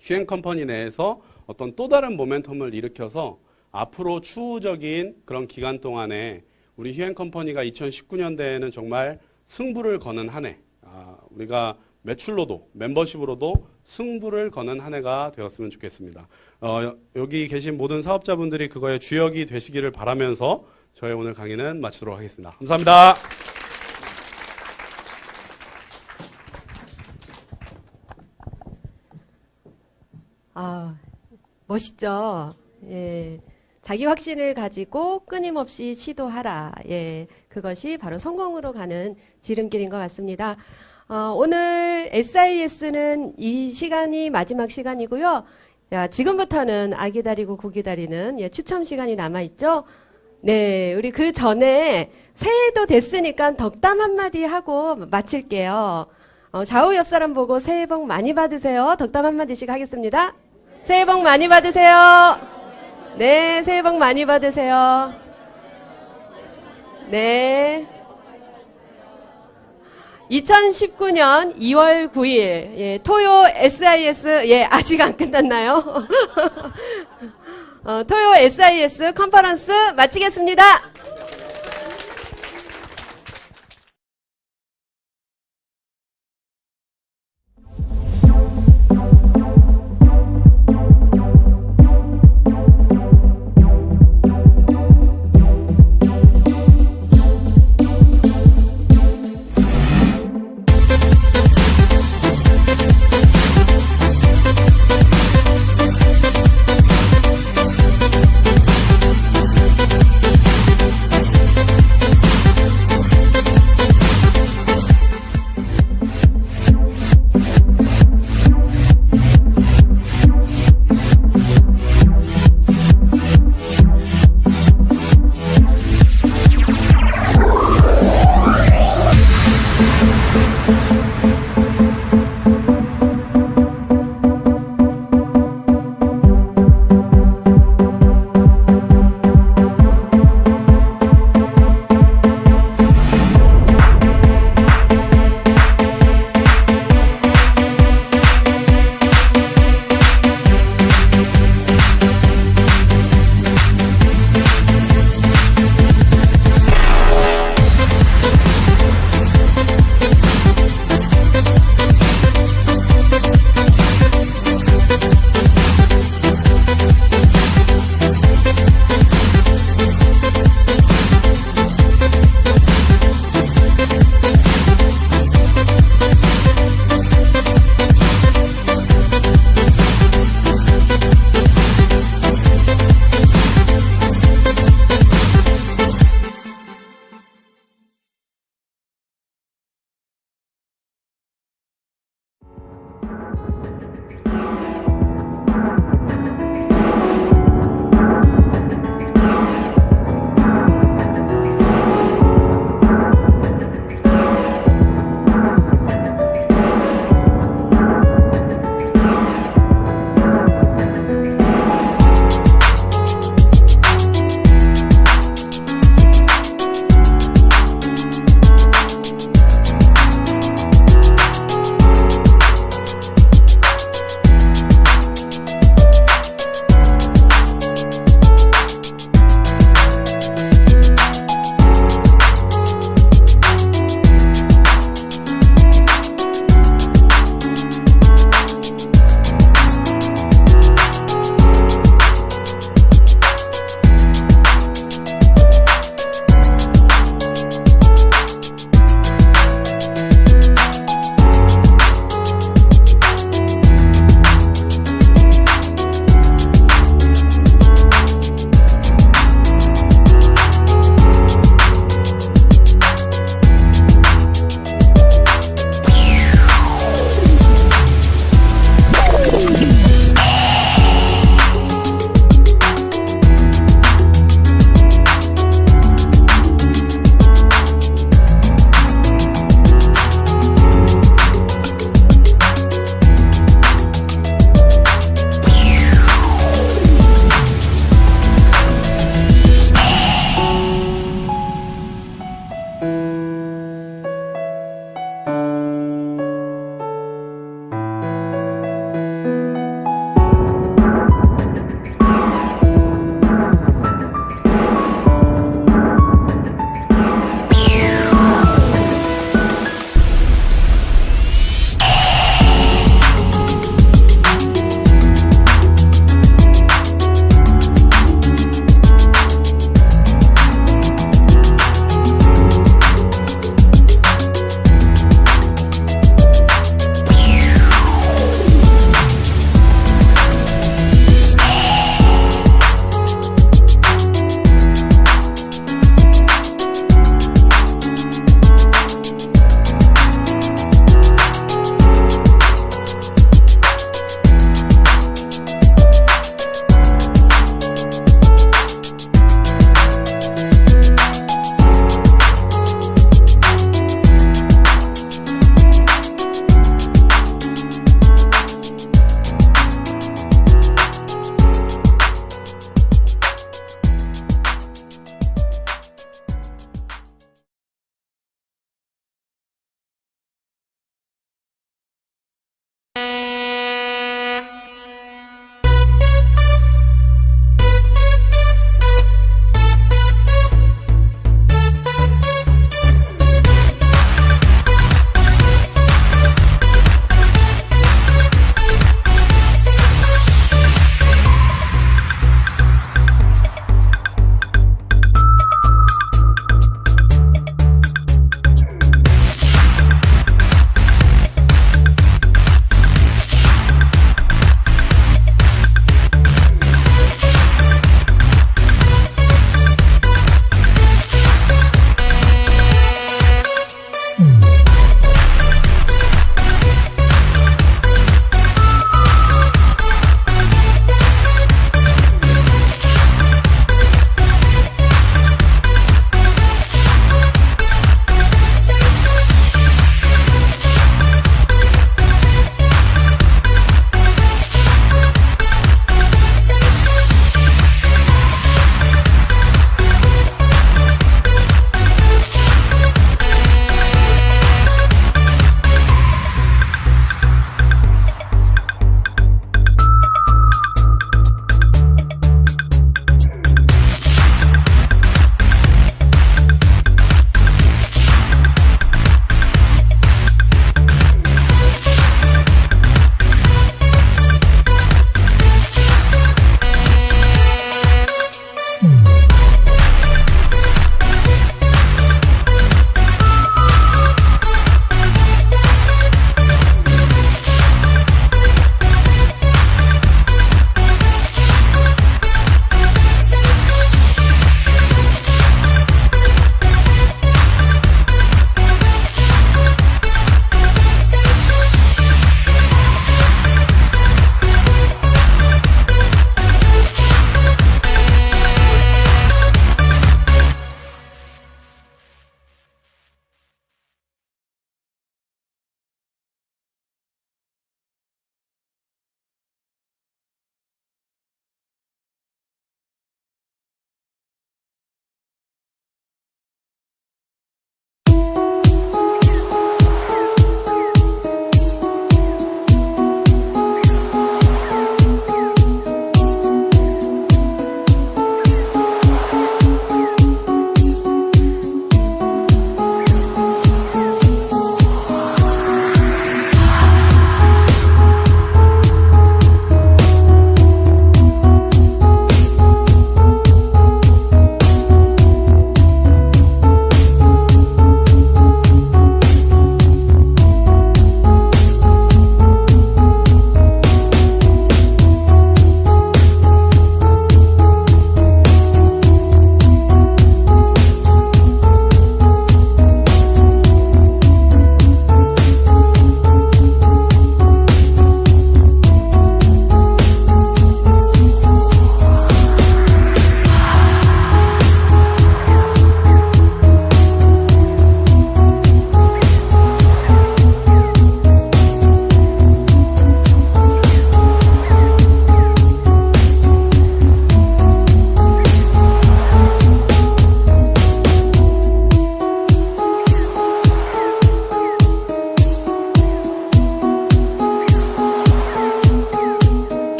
Speaker 4: 휴행 컴퍼니 내에서 어떤 또 다른 모멘텀을 일으켜서 앞으로 추후적인 그런 기간 동안에 우리 휴행 컴퍼니가 2019년대에는 정말 승부를 거는 한 해, 우리가 매출로도 멤버십으로도 승부를 거는 한 해가 되었으면 좋겠습니다. 여기 계신 모든 사업자분들이 그거의 주역이 되시기를 바라면서 저의 오늘 강의는 마치도록 하겠습니다. 감사합니다.
Speaker 1: 아, 멋있죠? 예. 자기 확신을 가지고 끊임없이 시도하라. 예. 그것이 바로 성공으로 가는 지름길인 것 같습니다. 오늘 SIS는 이 시간이 마지막 시간이고요. 지금부터는 아기 다리고 고기 다리는 추첨 시간이 남아있죠? 네. 우리 그 전에 새해도 됐으니까 덕담 한마디 하고 마칠게요. 좌우 옆 사람 보고 새해 복 많이 받으세요. 덕담 한마디씩 하겠습니다. 새해 복 많이 받으세요. 네, 새해 복 많이 받으세요. 네. 2019년 2월 9일, 토요 SIS, 아직 안 끝났나요? 토요 SIS 컨퍼런스 마치겠습니다.